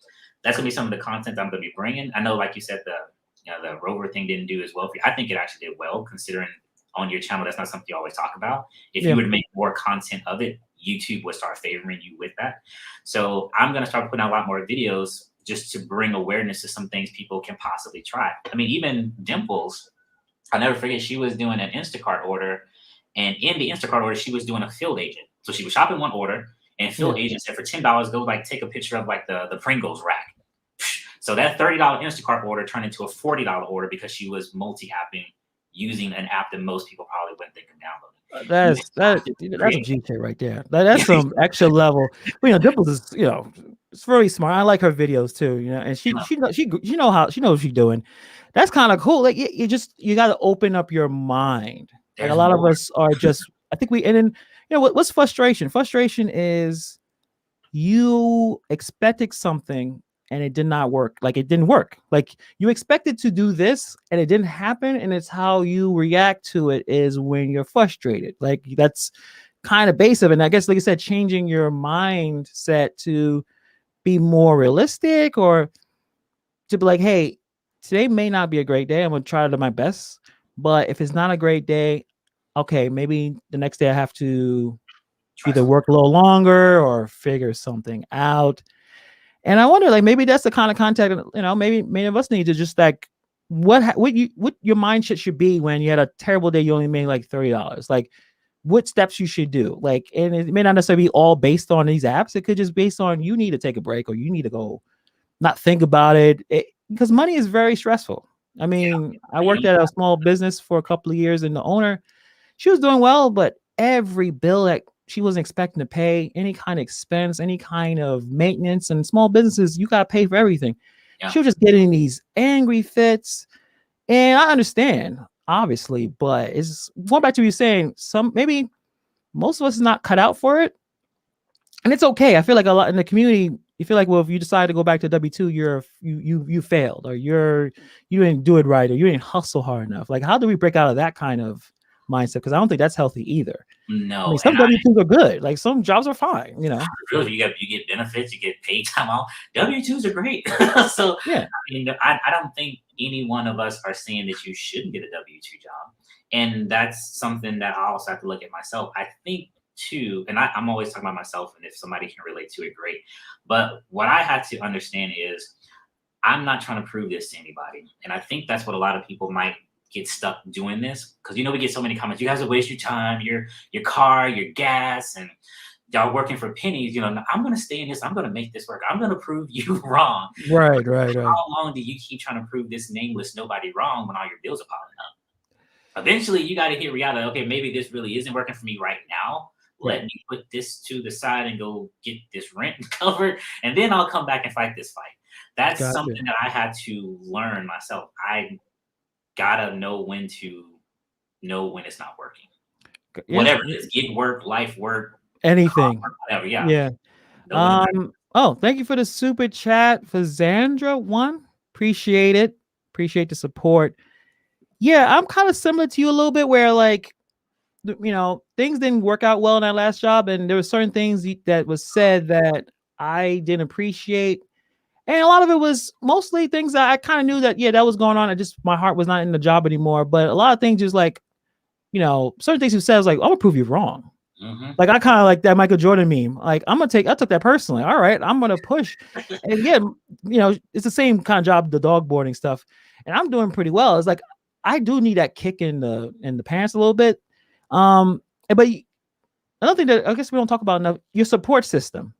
that's going to be some of the content I'm going to be bringing. I know, like you said, the Rover thing didn't do as well for you. I think it actually did well, considering on your channel, that's not something you always talk about. If you would make more content of it, YouTube would start favoring you with that. So I'm going to start putting out a lot more videos just to bring awareness to some things people can possibly try. I mean, even Dimples, I'll never forget, she was doing an Instacart order. And in the Instacart order, she was doing a field agent. So she was shopping one order, and field agent said for $10, go take a picture of like the Pringles rack. So that $30 Instacart order turned into a $40 order because she was multi-apping using an app that most people probably wouldn't think of downloading. That's a GK right there. That's some extra level. Dimples is it's really smart. I like her videos too. And she knows what she's doing. That's kind of cool. Like you got to open up your mind. Like a lot of us are just. I think what's frustration? Frustration is you expected something and it did not work. Like it didn't work. Like you expected to do this and it didn't happen. And it's how you react to it is when you're frustrated. Like that's kind of base of it. And I guess, like I said, changing your mindset to be more realistic, or to be like, hey, today may not be a great day. I'm gonna try to do my best. But if it's not a great day, okay, maybe the next day I have to either work a little longer or figure something out. And I wonder, like, maybe that's the kind of contact, maybe many of us need to just like, what your mindset should be when you had a terrible day, you only made like $30. Like, what steps you should do. Like, and it may not necessarily be all based on these apps. It could just based on, you need to take a break, or you need to go not think about it, because money is very stressful. I mean, I worked at a small business for a couple of years, and the owner, she was doing well, but every bill that she wasn't expecting to pay, any kind of expense, any kind of maintenance, and small businesses, you got to pay for everything. Yeah. She was just getting these angry fits. And I understand, obviously, but it's going back to you saying, maybe most of us is not cut out for it. And it's okay. I feel like a lot in the community, you feel like, well, if you decide to go back to W2, you failed, or you didn't do it right, or you didn't hustle hard enough. Like, how do we break out of that kind of mindset? Because I don't think that's healthy either. No, I mean, some W2s are good. Like, some jobs are fine. Really, you get benefits, you get paid time off. W2s are great. So yeah, I mean, I don't think any one of us are saying that you shouldn't get a W2 job, and that's something that I also have to look at myself. I think too, and I'm always talking about myself, and if somebody can relate to it, great. But what I had to understand is, I'm not trying to prove this to anybody, and I think that's what a lot of people might get stuck doing this, because we get so many comments. You guys are wasting your time, your car, your gas, and y'all working for pennies. I'm gonna stay in this. I'm gonna make this work. I'm gonna prove you wrong. right. How long do you keep trying to prove this nameless nobody wrong when all your bills are piling up? Eventually, you got to hit reality. Okay, maybe this really isn't working for me right now. Let me put this to the side and go get this rent covered, and then I'll come back and fight this fight. That's something that I had to learn myself. I gotta know when it's not working. Yeah. Whatever it is, gig work, life work, anything, whatever. Yeah. Thank you for the super chat for Zandra1. Appreciate it. Appreciate the support. Yeah, I'm kind of similar to you a little bit, where like, things didn't work out well in that last job, and there were certain things that was said that I didn't appreciate, and a lot of it was mostly things that I kind of knew that that was going on. I just, my heart was not in the job anymore. But a lot of things, just like, certain things you said, was like, I'm gonna prove you wrong. Mm-hmm. Like, I kind of like that Michael Jordan meme. Like, I took that personally. All right, I'm gonna push. And it's the same kind of job, the dog boarding stuff, and I'm doing pretty well. It's like, I do need that kick in the pants a little bit. But another thing that I guess we don't talk about enough, your support system.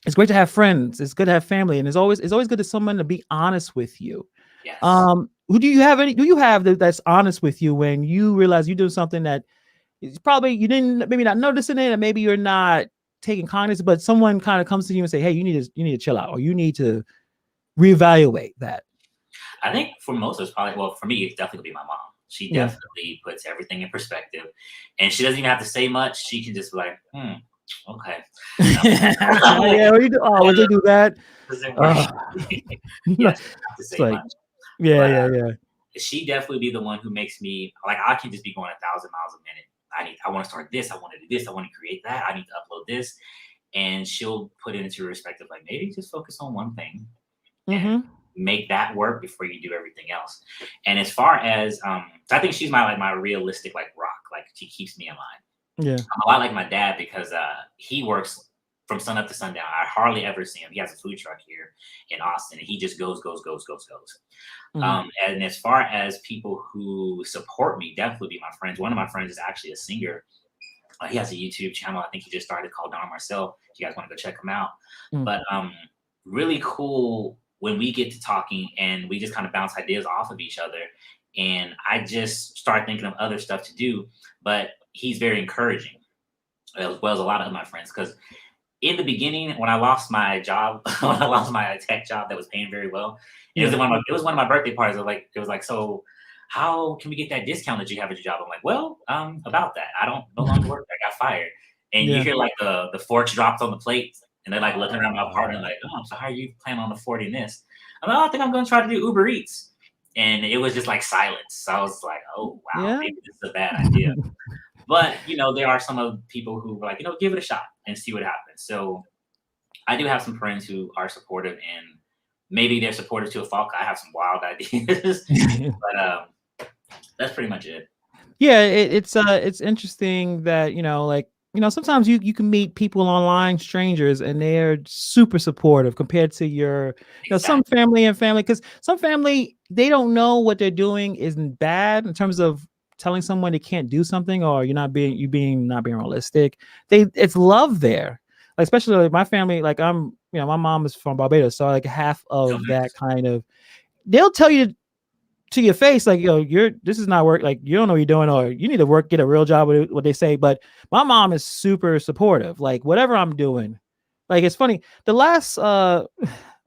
It's great to have friends. It's good to have family, and it's always good to someone to be honest with you. Yes. Do you have that's honest with you when you realize you do something that it's probably you didn't, maybe not noticing it, and maybe you're not taking kindness, but someone kind of comes to you and say, hey, you need to chill out, or you need to reevaluate that? I think for most of us, probably, well, for me, it's definitely gonna be my mom. She definitely puts everything in perspective, and she doesn't even have to say much. She can just be like, okay. Would they do that? She definitely be the one who makes me, like, I can just be going 1,000 miles a minute. I want to start this. I want to do this. I want to create that. I need to upload this. And she'll put it into perspective, like, maybe just focus on one thing and make that work before you do everything else. And as far as, I think she's my realistic, like, rock. Like, she keeps me in line. Yeah. I'm a lot like my dad, because he works from sun up to sundown. I hardly ever see him. He has a food truck here in Austin, and he just goes. And as far as people who support me, definitely be my friends. One of my friends is actually a singer. He has a YouTube channel. I think he just started, called Don Marcel. If you guys want to go check him out. But really cool when we get to talking and we just kind of bounce ideas off of each other. And I just start thinking of other stuff to do. But he's very encouraging, as well as a lot of my friends. Because in the beginning, when I lost my job, when I lost my tech job that was paying very well, it was one of my birthday parties. It was like, so how can we get that discount that you have at your job? I'm like, well, about that. I don't no longer work. I got fired. And you hear like the forks dropped on the plate, and they're like looking around my apartment like, oh, so how are you planning on affording this? I'm like, I think I'm going to try to do Uber Eats. And it was just like silence. So I was like, oh, wow, maybe this is a bad idea. But there are some of people who are like, give it a shot and see what happens. So I do have some friends who are supportive, and maybe they're supportive to a fault. I have some wild ideas, but that's pretty much it. Yeah, it's interesting that like sometimes you can meet people online, strangers, and they're super supportive compared to your some Exactly. family, because some family, they don't know what they're doing isn't bad in terms of telling someone they can't do something, or not being realistic. It's love there, like, especially like my family. Like, my mom is from Barbados, so like half So of that nice. kind of, they'll tell you to your face, like, this is not work, like, you don't know what you're doing, or you need to get a real job, what they say. But my mom is super supportive, like whatever I'm doing. Like, it's funny, the last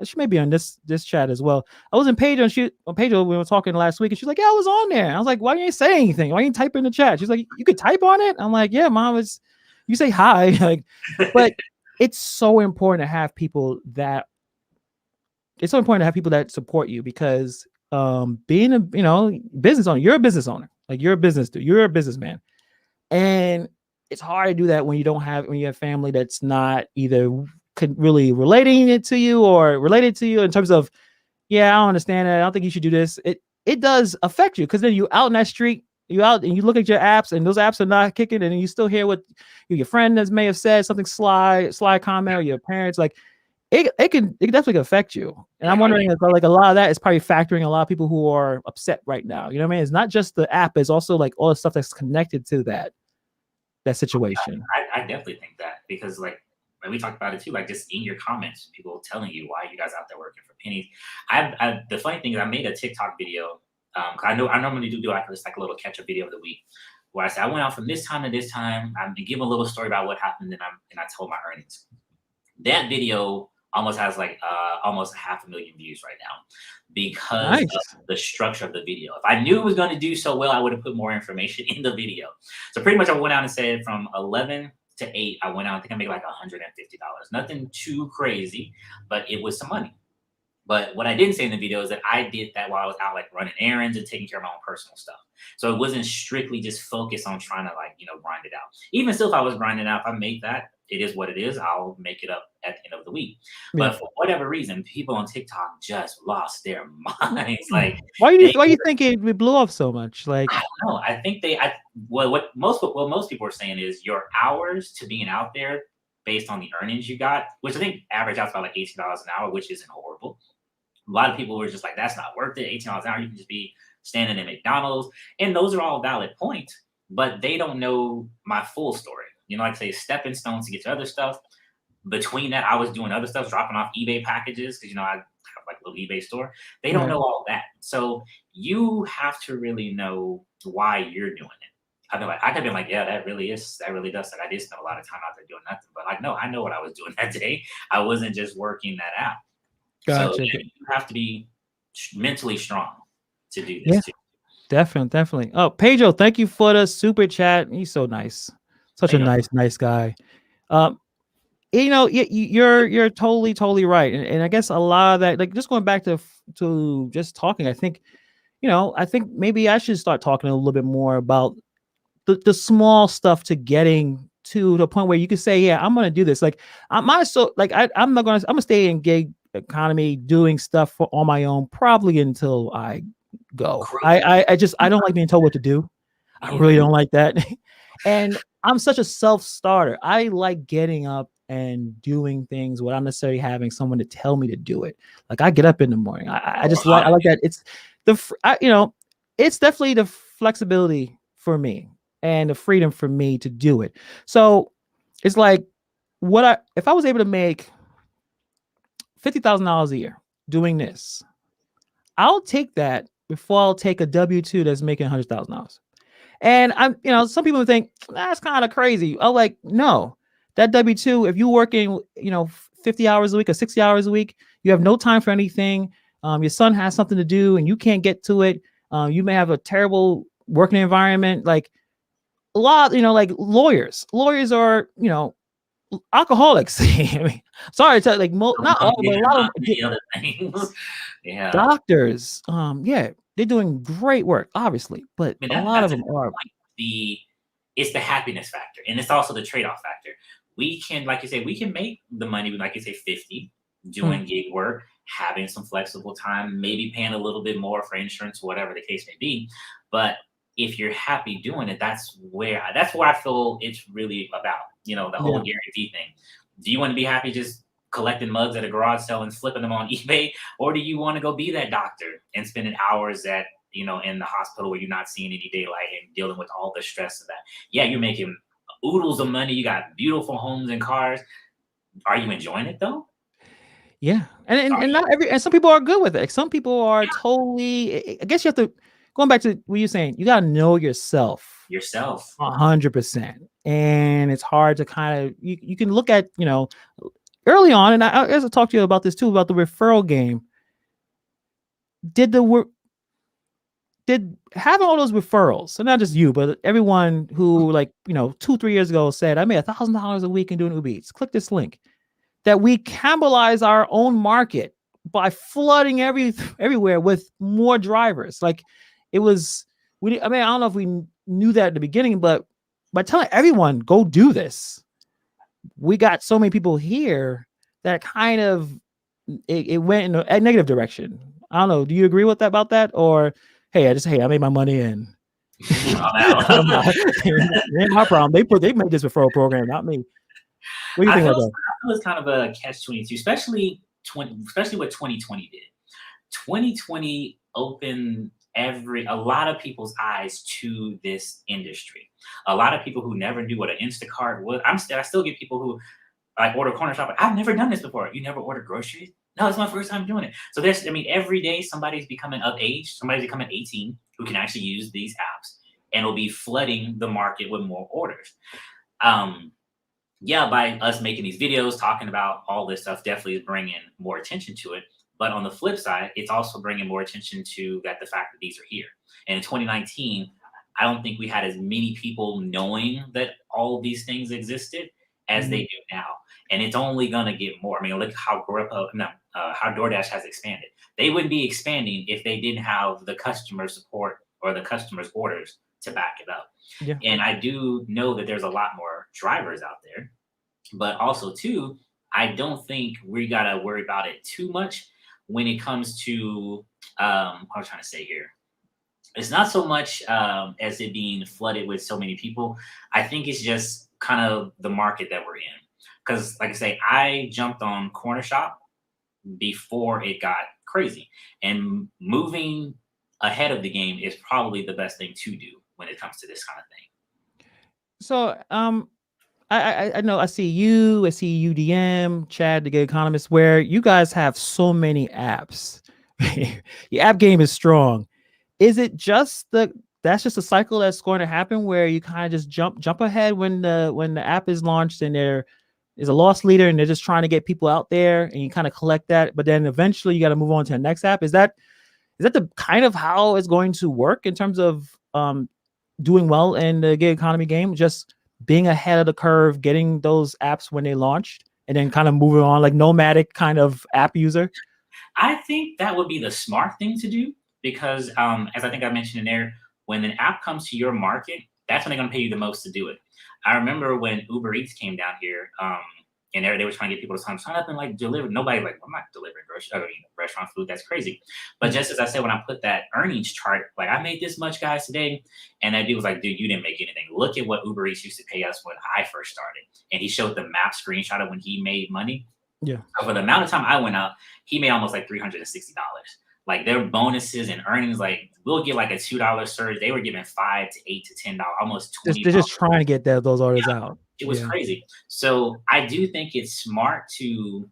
she may be on this chat as well. I was in Pedro, and we were talking last week, and she's like, yeah, I was on there. I was like, why didn't you say anything? Why didn't you type in the chat? She's like, you could type on it. I'm like, yeah, mom, you say hi. Like, but it's so important to have people that support you, because being a business owner, you're a business owner, like you're a businessman, and it's hard to do that when you have family that's not either really relating it to you, or related to you in terms of, yeah, I don't understand it, I don't think you should do this. It does affect you, because then you out in that street, you out and you look at your apps, and those apps are not kicking, and you still hear what your friend may have said, something sly comment, or your parents, like, it definitely affect you. And Like, I'm are you? wondering if, like, a lot of that is probably factoring a lot of people who are upset right now. You know what I mean? It's not just the app; it's also like all the stuff that's connected to that situation. I definitely think that, because like we talked about it too, like just in your comments, people telling you why you guys out there working for pennies. The funny thing is, I made a TikTok video. 'Cause I normally do like just like a little catch up video of the week, where I say I went out from this time to this time. I give a little story about what happened, and I told my earnings. That video almost has like almost 500,000 views right now, because of Nice. the structure of the video. If I knew it was going to do so well, I would have put more information in the video. So pretty much I went out and said from 11 to 8, I went out, I think I made like $150. Nothing too crazy, but it was some money. But what I didn't say in the video is that I did that while I was out like running errands and taking care of my own personal stuff. So it wasn't strictly just focused on trying to like, grind it out. Even still, if I was grinding out, if I make that, it is what it is. I'll make it up at the end of the week. Yeah. But for whatever reason, people on TikTok just lost their minds. Like they Why you think it blew off so much? Like, I don't know. I think what most people are saying is your hours to being out there based on the earnings you got, which I think average out about like $18 an hour, which isn't horrible. A lot of people were just like, that's not worth it. $18 an hour, you can just be standing in McDonald's. And those are all valid points, but they don't know my full story. Like say stepping stones to get to other stuff. Between that, I was doing other stuff, dropping off eBay packages, because I have like a little eBay store. They don't right. know all that. So you have to really know why you're doing it. I could have been like, yeah, that really does. Like I did spend a lot of time out there doing nothing. But like, no, I know what I was doing that day. I wasn't just working that out. So Gotcha. yeah, you have to be mentally strong to do Yeah, this too. definitely. Oh, Pedro, thank you for the super chat. He's so nice. Such Hey, a no, nice guy. Um, you're totally right. And I guess a lot of that, like, just going back to just talking, I think, I think maybe I should start talking a little bit more about the small stuff to getting to the point where you can say, yeah, I'm gonna do this. Like, I'm gonna stay in gig economy doing stuff on my own, probably until I go. I don't like being told what to do. I me either. really don't like that. And I'm such a self-starter. I like getting up and doing things without necessarily having someone to tell me to do it. Like, I get up in the morning. I Oh, just like, I like that. It's it's definitely the flexibility for me and the freedom for me to do it. So it's like, if I was able to make $50,000 a year doing this, I'll take that before I'll take a W-2 that's making $100,000. And some people think that's kind of crazy. I'm like, no, that W-2, if you're working, 50 hours a week or 60 hours a week, you have no time for anything. Your son has something to do and you can't get to it. You may have a terrible working environment. Like, a lot, like lawyers are, alcoholics. I mean, sorry to tell you, like, not all, but a lot of them many other things. Yeah. doctors. Yeah, they're doing great work, obviously, but I mean, a lot of that's a them good are. point. it's the happiness factor, and it's also the trade-off factor. We can, like you say, we can make the money, like you say, 50 Mm. doing gig work, having some flexible time, maybe paying a little bit more for insurance, whatever the case may be. But if you're happy doing it, that's where I feel it's really about, the whole Yeah. guarantee thing. Do you want to be happy just collecting mugs at a garage sale and flipping them on eBay, or do you want to go be that doctor and spending hours in the hospital where you're not seeing any daylight and dealing with all the stress of that? Yeah, you're making oodles of money. You got beautiful homes and cars. Are you enjoying it though? Yeah. And not every, and some people are good with it. Some people are totally, I guess you have to, going back to what you're saying, you got to know yourself Yourself. 100%. And it's hard to kind of, you can look at, early on, and I guess I'll talk to you about this too, about the referral game. Did having all those referrals, so not just you, but everyone who 2-3 years ago said, I made $1,000 a week in doing Uber Eats, click this link, that we cannibalize our own market by flooding everywhere with more drivers. Like it was, I don't know if we knew that at the beginning, but by telling everyone, go do this, we got so many people here that kind of, it went in a negative direction. I don't know. Do you agree with that about that? Or, hey, I made my money and I'm out. Ain't my problem. They made this referral program, not me. What do you think about that? I feel it's kind of a catch-22, especially what 2020 did. 2020 opened a lot of people's eyes to this industry. A lot of people who never knew what an Instacart was. I still get people who order corner shop. I've never done this before. You never ordered groceries? No, it's my first time doing it. So every day somebody's becoming of age. Somebody's becoming 18 who can actually use these apps, and will be flooding the market with more orders. Yeah, by us making these videos, talking about all this stuff, definitely is bringing more attention to it. But on the flip side, it's also bringing more attention to the fact that these are here. And in 2019, I don't think we had as many people knowing that all of these things existed as they do now. And it's only gonna get more. I mean, look how how DoorDash has expanded. They wouldn't be expanding if they didn't have the customer support or the customer's orders to back it up. Yeah. And I do know that there's a lot more drivers out there, but also too, I don't think we gotta worry about it too much when it comes to what I'm trying to say here. It's not so much as it being flooded with so many people. I think it's just kind of the market that we're in. Because, like I say, I jumped on Corner Shop before it got crazy, and moving ahead of the game is probably the best thing to do when it comes to this kind of thing. So, I know I see UDM, Chad, the Gig Economist, where you guys have so many apps. Your app game is strong. Is it just that's just a cycle that's going to happen where you kind of just jump ahead when the app is launched and there is a loss leader and they're just trying to get people out there and you kind of collect that, but then eventually you got to move on to the next app? Is that the kind of how it's going to work in terms of doing well in the gig economy game? Just being ahead of the curve, getting those apps when they launched, and then kind of moving on, like nomadic kind of app user? I think that would be the smart thing to do, because as I think I mentioned in there, when an app comes to your market, that's when they're going to pay you the most to do it. I remember when Uber Eats came down here, and they were trying to get people to sign up and deliver. Nobody I'm not delivering restaurant food. That's crazy. But just as I said, when I put that earnings chart, I made this much, guys, today, and that dude was like, dude, you didn't make anything. Look at what Uber Eats used to pay us when I first started. And he showed the map screenshot of when he made money. Yeah. So for the amount of time I went out, he made almost $360. Their bonuses and earnings, we'll get a $2 surge. They were giving $5 to $8 to $10, almost $20. They're just trying to get those orders out. It was crazy. So I do think it's smart to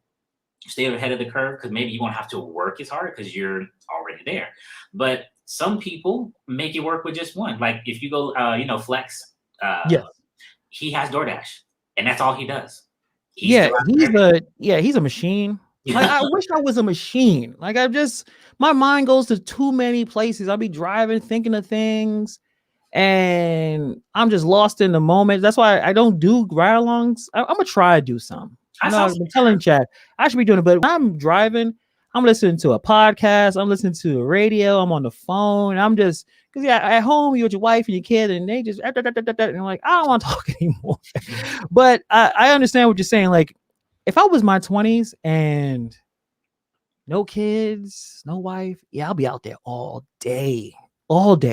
stay ahead of the curve, because maybe you won't have to work as hard because you're already there. But some people make it work with just one. If you go, Flex, he has DoorDash, and that's all he does. He's a machine. I wish I was a machine. My mind goes to too many places. I'll be driving, thinking of things, and I'm just lost in the moment. That's why I don't do ride-alongs. I'm gonna try to do some. I've been telling Chad I should be doing it, but when I'm driving, I'm listening to a podcast, I'm listening to the radio, I'm on the phone, I'm just because at home you're with your wife and your kid, and they just and I'm like, I don't want to talk anymore. But I understand what you're saying. Like, if I was my 20s and no kids, no wife, yeah, I'll be out there all day,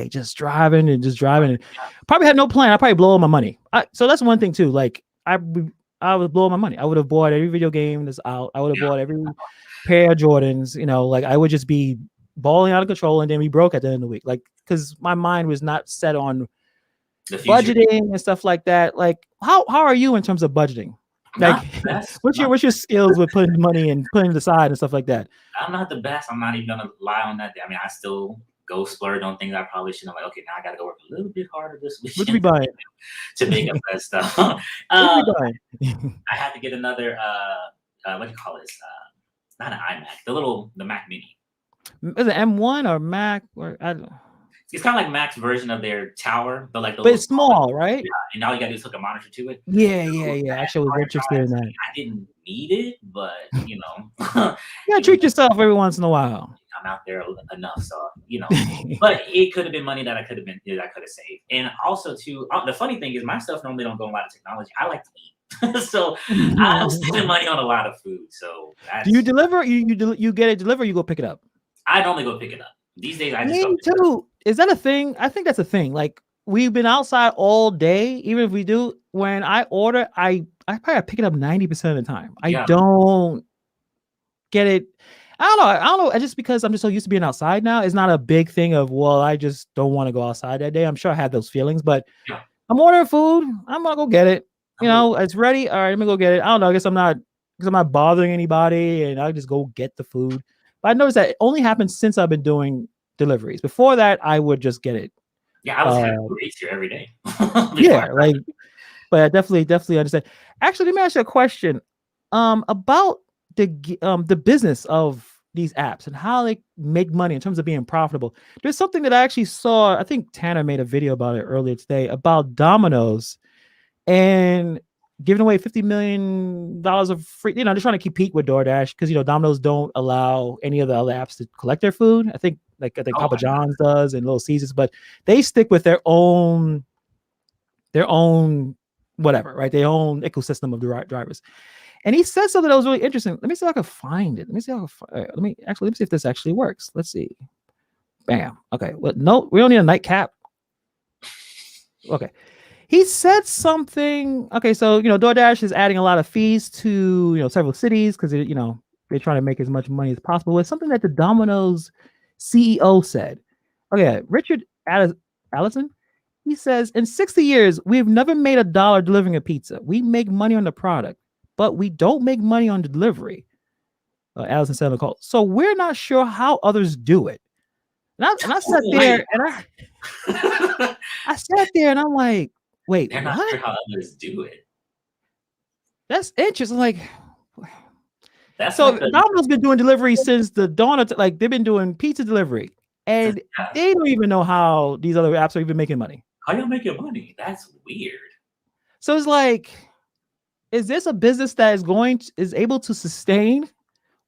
just driving and probably had no plan. I probably blow all my money. So that's one thing too. Like I would blow my money. I would have bought every video game that's out. I would have bought every pair of Jordans. Like I would just be balling out of control and then be broke at the end of the week. Like, because my mind was not set on budgeting and stuff like that. Like, how are you in terms of budgeting? Like, what's your skills with putting money and putting it aside and stuff like that? I'm not the best. I'm not even gonna lie on that. I mean, I still go splurge on things I probably shouldn't. I'm like, okay, now I gotta go work a little bit harder this week. What are we buying to make up that stuff? I had to get another what do you call this? Not an iMac, the Mac Mini. Is it M1 or Mac or I don't know. It's kind of like Mac's version of their tower, but like but it's small, right? Yeah, and all you gotta do is hook a monitor to it. Yeah. Actually, I was interested in that. I didn't need it, but yeah, treat yourself every once in a while. I'm out there enough, so But it could have been money that I could have saved. And also, too, the funny thing is, my stuff normally don't go a lot of technology. I like to eat, so I'm spending money on a lot of food. So do you deliver? You get it delivered? Or you go pick it up? I normally go pick it up. These days, I just Me too. Is that a thing? I think that's a thing. Like, we've been outside all day. Even if we do, when I order, I probably pick it up 90% of the time. I don't get it. I don't know. Just because I'm just so used to being outside now, it's not a big thing of, well, I just don't want to go outside that day. I'm sure I have those feelings, but I'm ordering food. I'm gonna go get it. It's ready. All right, let me go get it. I don't know. I guess I'm not bothering anybody, and I just go get the food. But I noticed that it only happens since I've been doing deliveries. Before that, I would just get it. Yeah, I was having Eats here every day. Yeah, like, but I definitely understand. Actually, let me ask you a question about the business of these apps and how they make money in terms of being profitable. There's something that I actually saw. I think Tanner made a video about it earlier today about Domino's and giving away $50 million of free, they're trying to compete with DoorDash because Domino's don't allow any of the other apps to collect their food. I think Papa John's does and Little Caesars, but they stick with their own whatever, right? Their own ecosystem of the drivers. And he said something that was really interesting. Let me see if I can find it. Let me see if this actually works. Let's see. Bam. Okay. Well, no, we don't need a nightcap. Okay. He said something. Okay, so DoorDash is adding a lot of fees to several cities because they're trying to make as much money as possible. It's something that the Domino's CEO said. Okay, Richard Allison. He says, in 60 years, we've never made $1 delivering a pizza. We make money on the product, but we don't make money on the delivery. Allison said on the call. So we're not sure how others do it. And I sat there and I sat there and I'm like, wait, they're not sure how others do it. That's interesting. Like, Domino's been doing delivery since the dawn of they've been doing pizza delivery, and they don't even know how these other apps are even making money. How y'all making money? That's weird. So it's like, is this a business that is able to sustain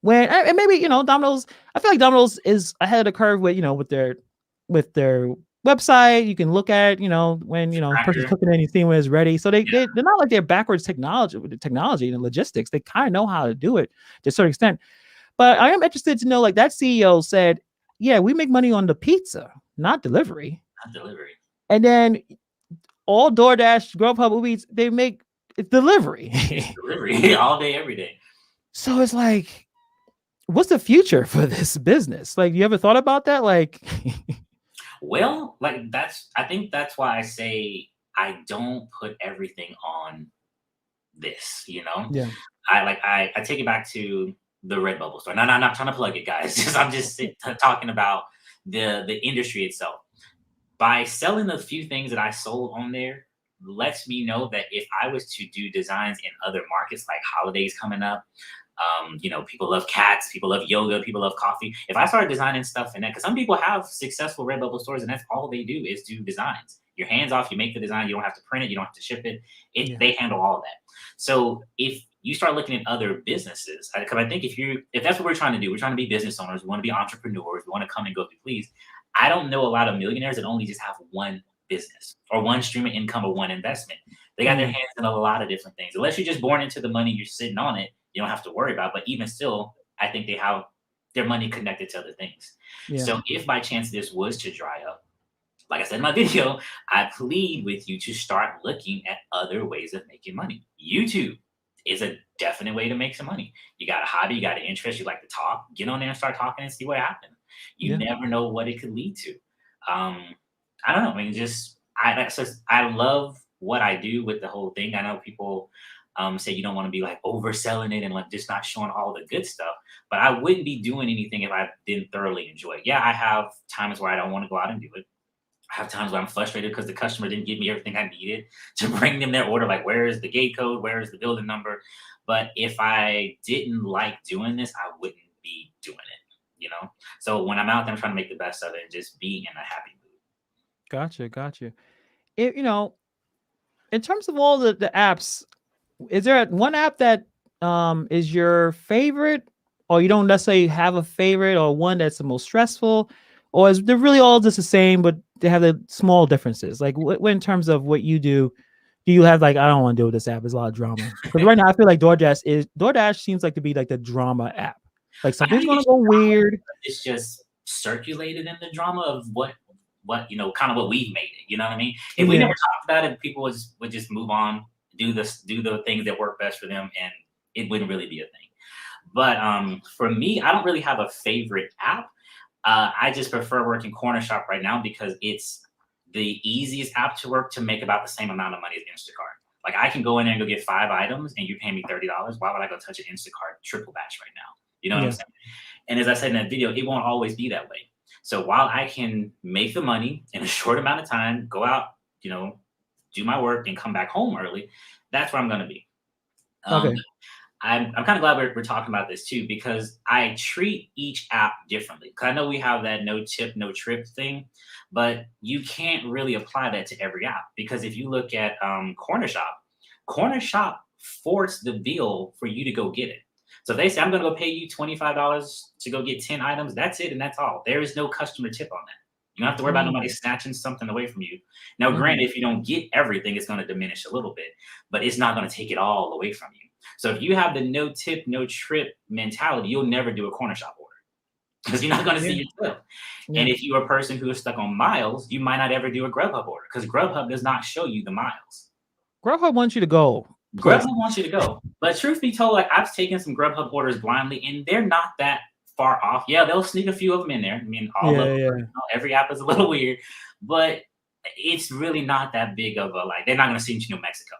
when, and maybe Domino's? I feel like Domino's is ahead of the curve with their website. You can look at when person's cooking and you see when it's ready. So they're not like they're backwards technology and logistics. They kind of know how to do it to a certain extent. But I am interested to know, like, that CEO said, yeah, we make money on the pizza, not delivery. And then all DoorDash, Grubhub, Uber Eats, they make it delivery. Delivery all day, every day. So it's like, what's the future for this business? Like, you ever thought about that? Like, well, like I think that's why I say I don't put everything on this. Yeah. I take it back to the Redbubble store. No, I'm not trying to plug it, guys. I'm just talking about the industry itself. By selling the few things that I sold on there, lets me know that if I was to do designs in other markets, like holidays coming up, people love cats, people love yoga, people love coffee. If I started designing stuff in that, because some people have successful Redbubble stores and that's all they do is do designs. Your hands off, you make the design, you don't have to print it, you don't have to ship it. They handle all of that. So if you start looking at other businesses, because I think if that's what we're trying to do, we're trying to be business owners, we want to be entrepreneurs, we want to come and go if we please. I don't know a lot of millionaires that only just have one business or one stream of income or one investment. They got their Mm, hands in a lot of different things. Unless you're just born into the money, you're sitting on it, you don't have to worry about it. But even still, I think they have their money connected to other things. yeah. So if by chance this was to dry up, like I said in my video, I plead with you to start looking at other ways of making money. YouTube is a definite way to make some money. You got a hobby, you got an interest, you like to talk, get on there and start talking and see what happens. You Yeah. never know what it could lead to. Um, I don't know. I mean, I love what I do with the whole thing. I know people say you don't want to be like overselling it and like just not showing all the good stuff. But I wouldn't be doing anything if I didn't thoroughly enjoy it. Yeah, I have times where I don't want to go out and do it. I have times where I'm frustrated because the customer didn't give me everything I needed to bring them their order. Like, where is the gate code? Where is the building number? But if I didn't like doing this, I wouldn't be doing it. So when I'm out there, I'm trying to make the best of it and just be in a happy mood. Gotcha. You know, in terms of all the apps, is there one app that is your favorite, or you don't necessarily have a favorite, or one that's the most stressful, or is they're really all just the same, but they have the small differences? Like in terms of what you do you have like, I don't want to deal with this app? There's a lot of drama. Because right now I feel like DoorDash seems like to be like the drama app. Like I something's think gonna go weird. it's just circulated in the drama of what kind of what we've made it. You know what I mean? If we Yeah. never talked about it, people would just move on, do the things that work best for them, and it wouldn't really be a thing. But for me, I don't really have a favorite app. I just prefer working Corner Shop right now because it's the easiest app to work to make about the same amount of money as Instacart. Like I can go in there and go get 5 items and you pay me $30. Why would I go touch an Instacart triple batch right now? You know what I'm Yeah. saying? And as I said in that video, it won't always be that way. So while I can make the money in a short amount of time, go out, do my work and come back home early, that's where I'm going to be. Um, Okay. I'm kind of glad we're talking about this too, because I treat each app differently. 'Cause I know we have that no tip, no trip thing, but you can't really apply that to every app. Because if you look at Corner Shop forced the bill for you to go get it. So if they say, I'm going to go pay you $25 to go get 10 items, that's it and that's all. There is no customer tip on that. You don't have to worry about nobody snatching something away from you. Now, granted, if you don't get everything, it's going to diminish a little bit, but it's not going to take it all away from you. So if you have the no tip, no trip mentality, you'll never do a Corner Shop order because you're not going to see your tip. Yeah. And if you're a person who is stuck on miles, you might not ever do a Grubhub order because Grubhub does not show you the miles. Grubhub wants you to go. Grubhub wants you to go. But truth be told, like I've taken some Grubhub orders blindly and they're not that far off. Yeah, they'll sneak a few of them in there. I mean, every app is a little weird, but it's really not that big of a, like, they're not going to send you to New Mexico.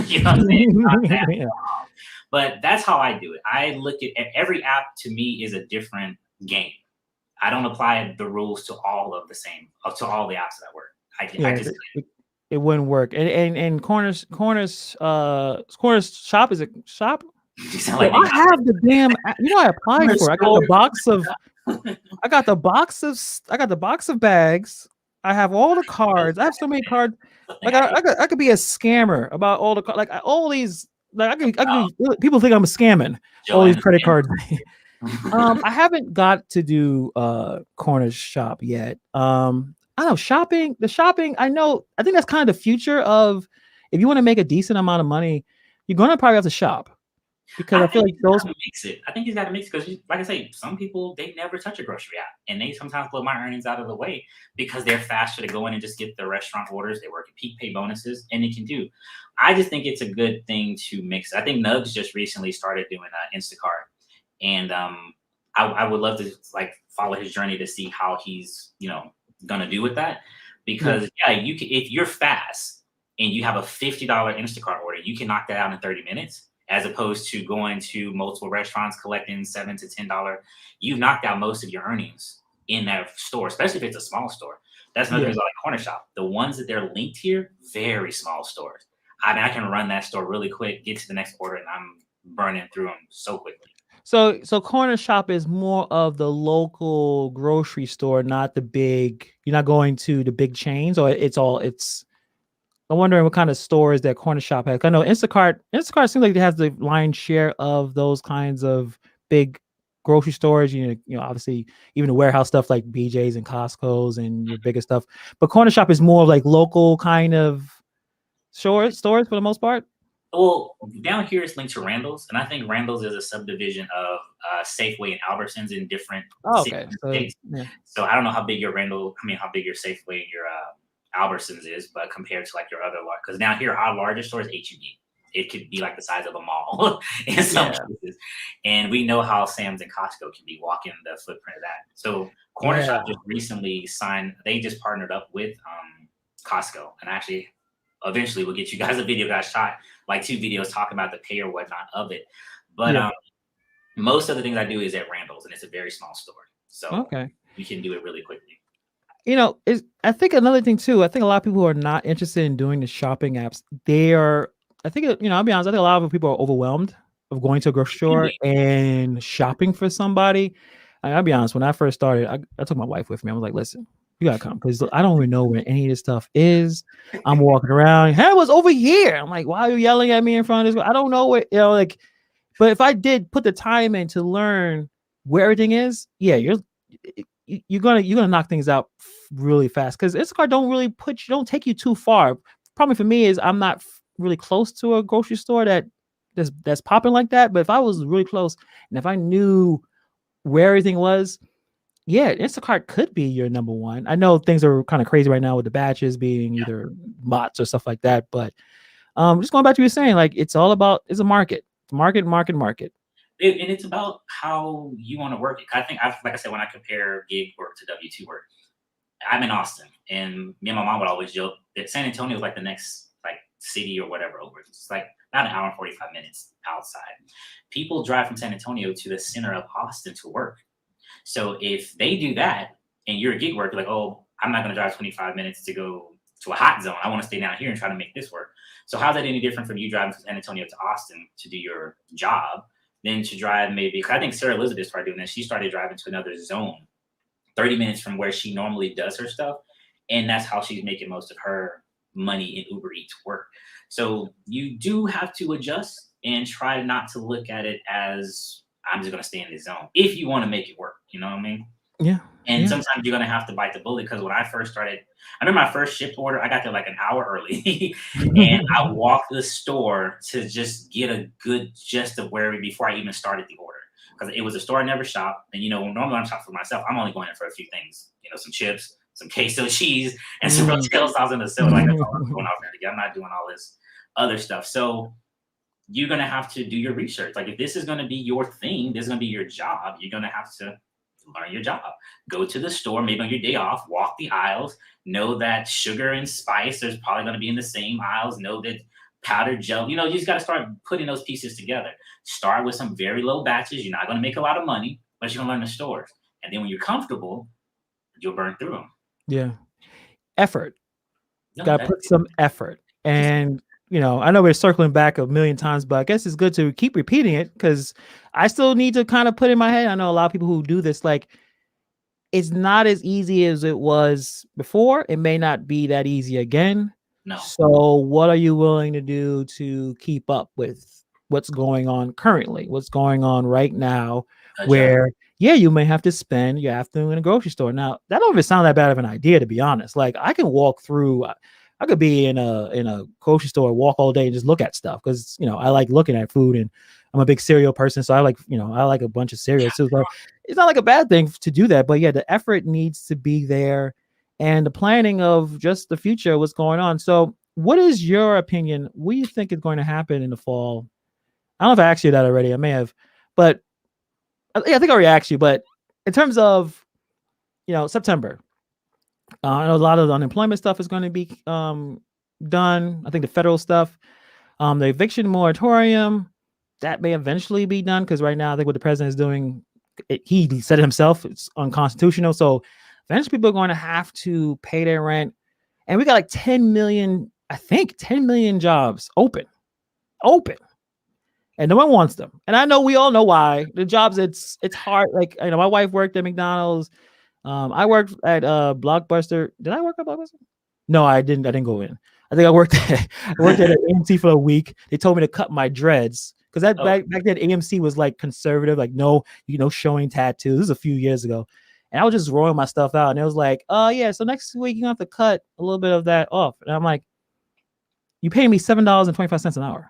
You know what I'm saying? Not that far off. But that's how I do it. I look at every app to me is a different game. I don't apply the rules to all of the same, to all the apps that I work. I just it wouldn't work. And Corner's Shop, is it Shop? like I have the damn. I applied for. I got the box of bags. I have all the cards. I have so many cards. Like I could be a scammer about all the like all these. Like I could people think I'm scamming all these credit cards. I haven't got to do Corner Shop yet. I don't know, shopping. The shopping, I think that's kind of the future of, if you want to make a decent amount of money, you're gonna probably have to shop. Because I feel like those mix it. I think he's got to mix because, like I say, some people they never touch a grocery app, and they sometimes blow my earnings out of the way because they're faster to go in and just get the restaurant orders. They work at peak pay bonuses, and they can do. I just think it's a good thing to mix. I think Nugs just recently started doing Instacart, and I would love to like follow his journey to see how he's gonna do with that, because you can, if you're fast and you have a $50 Instacart order, you can knock that out in 30 minutes. As opposed to going to multiple restaurants, collecting $7 to $10, you've knocked out most of your earnings in that store, especially if it's a small store. That's another reason I like Corner Shop. The ones that they're linked here, very small stores. I mean, I can run that store really quick, get to the next order, and I'm burning through them so quickly. So Corner Shop is more of the local grocery store, not the big. You're not going to the big chains, or it's. I'm wondering what kind of stores that Corner Shop has. I know Instacart seems like it has the lion's share of those kinds of big grocery stores, obviously even the warehouse stuff like BJ's and Costco's and your bigger stuff. But corner shop is more of like local kind of stores for the most part. Well, down here it's linked to Randall's, and I think Randall's is a subdivision of Safeway and Albertsons in different Oh, cities okay. and So states. yeah. So I don't know how big your how big your Safeway and your Albertsons is, but compared to like your other large, because down here our largest store is HEB. It could be like the size of a mall in some cases, and we know how Sam's and Costco can be walking the footprint of that. So Corner Shop just recently signed; they just partnered up with Costco, and actually, eventually we'll get you guys a video. Got shot like 2 videos talking about the pay or whatnot of it, but most of the things I do is at Randall's, and it's a very small store, so you can do it really quickly. I think another thing too, I think a lot of people who are not interested in doing the shopping apps, I think, I'll be honest, I think a lot of people are overwhelmed of going to a grocery store and shopping for somebody. I'll be honest, when I first started, I took my wife with me. I was like, listen, you gotta come, because I don't even know where any of this stuff is. I'm walking around, Hannibal's over here. I'm like, why are you yelling at me in front of this? I don't know where, but if I did put the time in to learn where everything is, you're gonna knock things out really fast, because Instacart don't take you too far. Problem for me is I'm not really close to a grocery store that's popping like that. But if I was really close and if I knew where everything was, Instacart could be your number one. I know things are kind of crazy right now with the batches being either bots or stuff like that, but just going back to what you were saying, like it's a market. And it's about how you want to work it. I think, like I said, when I compare gig work to W-2 work, I'm in Austin, and me and my mom would always joke that San Antonio is like the next like city or whatever over. It's like about an hour and 45 minutes outside. People drive from San Antonio to the center of Austin to work. So if they do that, and you're a gig worker, like, oh, I'm not going to drive 25 minutes to go to a hot zone. I want to stay down here and try to make this work. So how's that any different from you driving from San Antonio to Austin to do your job than to drive maybe? I think Sarah Elizabeth started doing that. She started driving to another zone 30 minutes from where she normally does her stuff. And that's how she's making most of her money in Uber Eats work. So you do have to adjust and try not to look at it as I'm just going to stay in this zone if you want to make it work. You know what I mean? Yeah. And sometimes you're going to have to bite the bullet, because when I first started, I remember my first shipped order, I got there like an hour early and I walked the store to just get a good gist of where before I even started the order. Because it was a store I never shopped. And, normally when I'm shopping for myself, I'm only going in for a few things, some chips, some queso cheese, and some Rotel sauce in the cellar. Like, that's all I'm going out there to get. I'm not doing all this other stuff. So you're going to have to do your research. Like, if this is going to be your thing, this is going to be your job, you're going to have to learn your job. Go to the store, maybe on your day off, walk the aisles, know that sugar and spice, there's probably going to be in the same aisles, know that powdered gel, you just got to start putting those pieces together. Start with some very low batches. You're not going to make a lot of money, but you're going to learn the stores. And then when you're comfortable, you'll burn through them. Yeah. Effort. Got to put some effort. And, I know we're circling back a million times, but I guess it's good to keep repeating it, because I still need to kind of put in my head. I know a lot of people who do this, like, it's not as easy as it was before. It may not be that easy again. No. So what are you willing to do to keep up with what's going on currently, what's going on right now, where you may have to spend your afternoon in a grocery store. Now, that don't even sound that bad of an idea, to be honest. Like, I can walk through, I could be in a grocery store, walk all day and just look at stuff, because I like looking at food, and I'm a big cereal person, so I like a bunch of cereals. So it's not like a bad thing to do that, but the effort needs to be there, and the planning of just the future, what's going on. So what is your opinion? What do you think is going to happen in the fall? I don't know if I asked you that already. I may have, but I think I already asked you. But in terms of, September, I know a lot of the unemployment stuff is going to be done. I think the federal stuff, the eviction moratorium, that may eventually be done, because right now I think what the president is doing, he said it himself, it's unconstitutional. So eventually people are going to have to pay their rent. And we got like 10 million jobs open. And no one wants them. And I know we all know why. The jobs, it's hard. Like, my wife worked at McDonald's. I worked at Blockbuster. Did I work at Blockbuster? No, I didn't go in. I think I worked at an AMC for a week. They told me to cut my dreads because that back then AMC was like conservative, like no, showing tattoos. This is a few years ago, and I was just rolling my stuff out, and it was like, oh yeah, so next week you have to cut a little bit of that off, and I'm like, you paying me $7.25 an hour.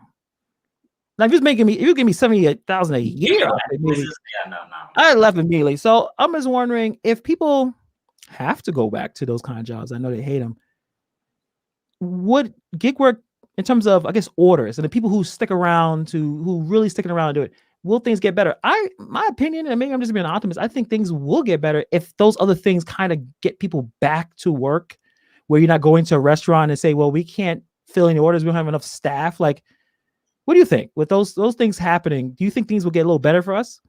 Like just making me, you give me $78,000 a year. I left immediately. So I'm just wondering if people have to go back to those kind of jobs. I know they hate them. Would gig work in terms of, I guess, orders and the people who really sticking around and do it? Will things get better? My opinion, and maybe I'm just being an optimist, I think things will get better if those other things kind of get people back to work, where you're not going to a restaurant and say, well, we can't fill any orders. We don't have enough staff. Like, what do you think with those things happening? Do you think things will get a little better for us?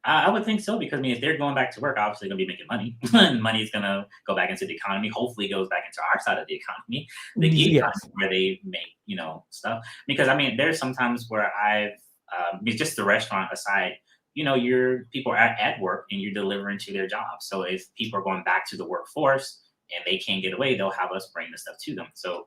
I would think so, because I mean, if they're going back to work, obviously going to be making money. And money is going to go back into the economy. Hopefully, it goes back into our side of the economy, the gig economy, where they make stuff. Because I mean, there's sometimes where I've just the restaurant aside, your people are at work and you're delivering to their jobs. So if people are going back to the workforce and they can't get away, they'll have us bring the stuff to them. So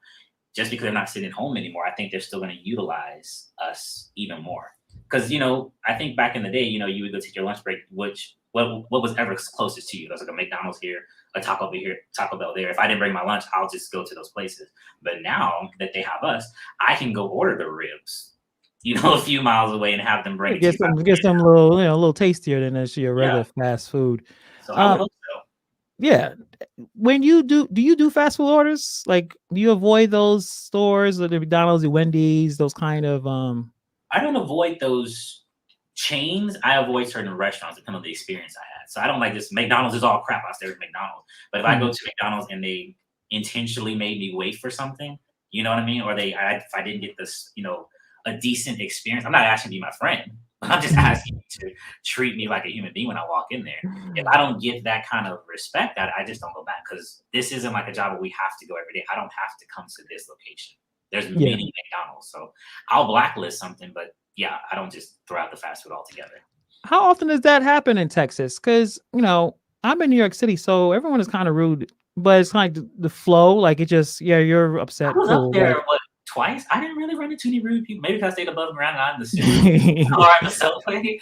just because they're not sitting home anymore, I think they're still going to utilize us even more. Because, I think back in the day, you would go take your lunch break, what was ever closest to you. There's like a McDonald's here, a Taco Bell here, Taco Bell there. If I didn't bring my lunch, I'll just go to those places. But now that they have us, I can go order the ribs, a few miles away and have them bring it. Get some little, a little tastier than your regular fast food. So I would hope so. Yeah. When you do you do fast food orders? Like, do you avoid those stores, the McDonald's, the Wendy's, those kind of I don't avoid those chains. I avoid certain restaurants depending on the experience I had. So I don't like this. McDonald's is all crap. I stay with McDonald's. But if I go to McDonald's and they intentionally made me wait for something, you know what I mean? Or if I didn't get this, a decent experience, I'm not asking you to be my friend. I'm just asking you to treat me like a human being when I walk in there. If I don't get that kind of respect, I just don't go back, because this isn't like a job where we have to go every day. I don't have to come to this location. There's many McDonald's, so I'll blacklist something, but yeah, I don't just throw out the fast food altogether. How often does that happen in Texas? Because I'm in New York City, so everyone is kind of rude, but it's kind of like the flow. Like it just, you're upset. I was up there twice. I didn't really run into any rude people. Maybe because I stayed above ground and I'm the sewer or I'm the subway.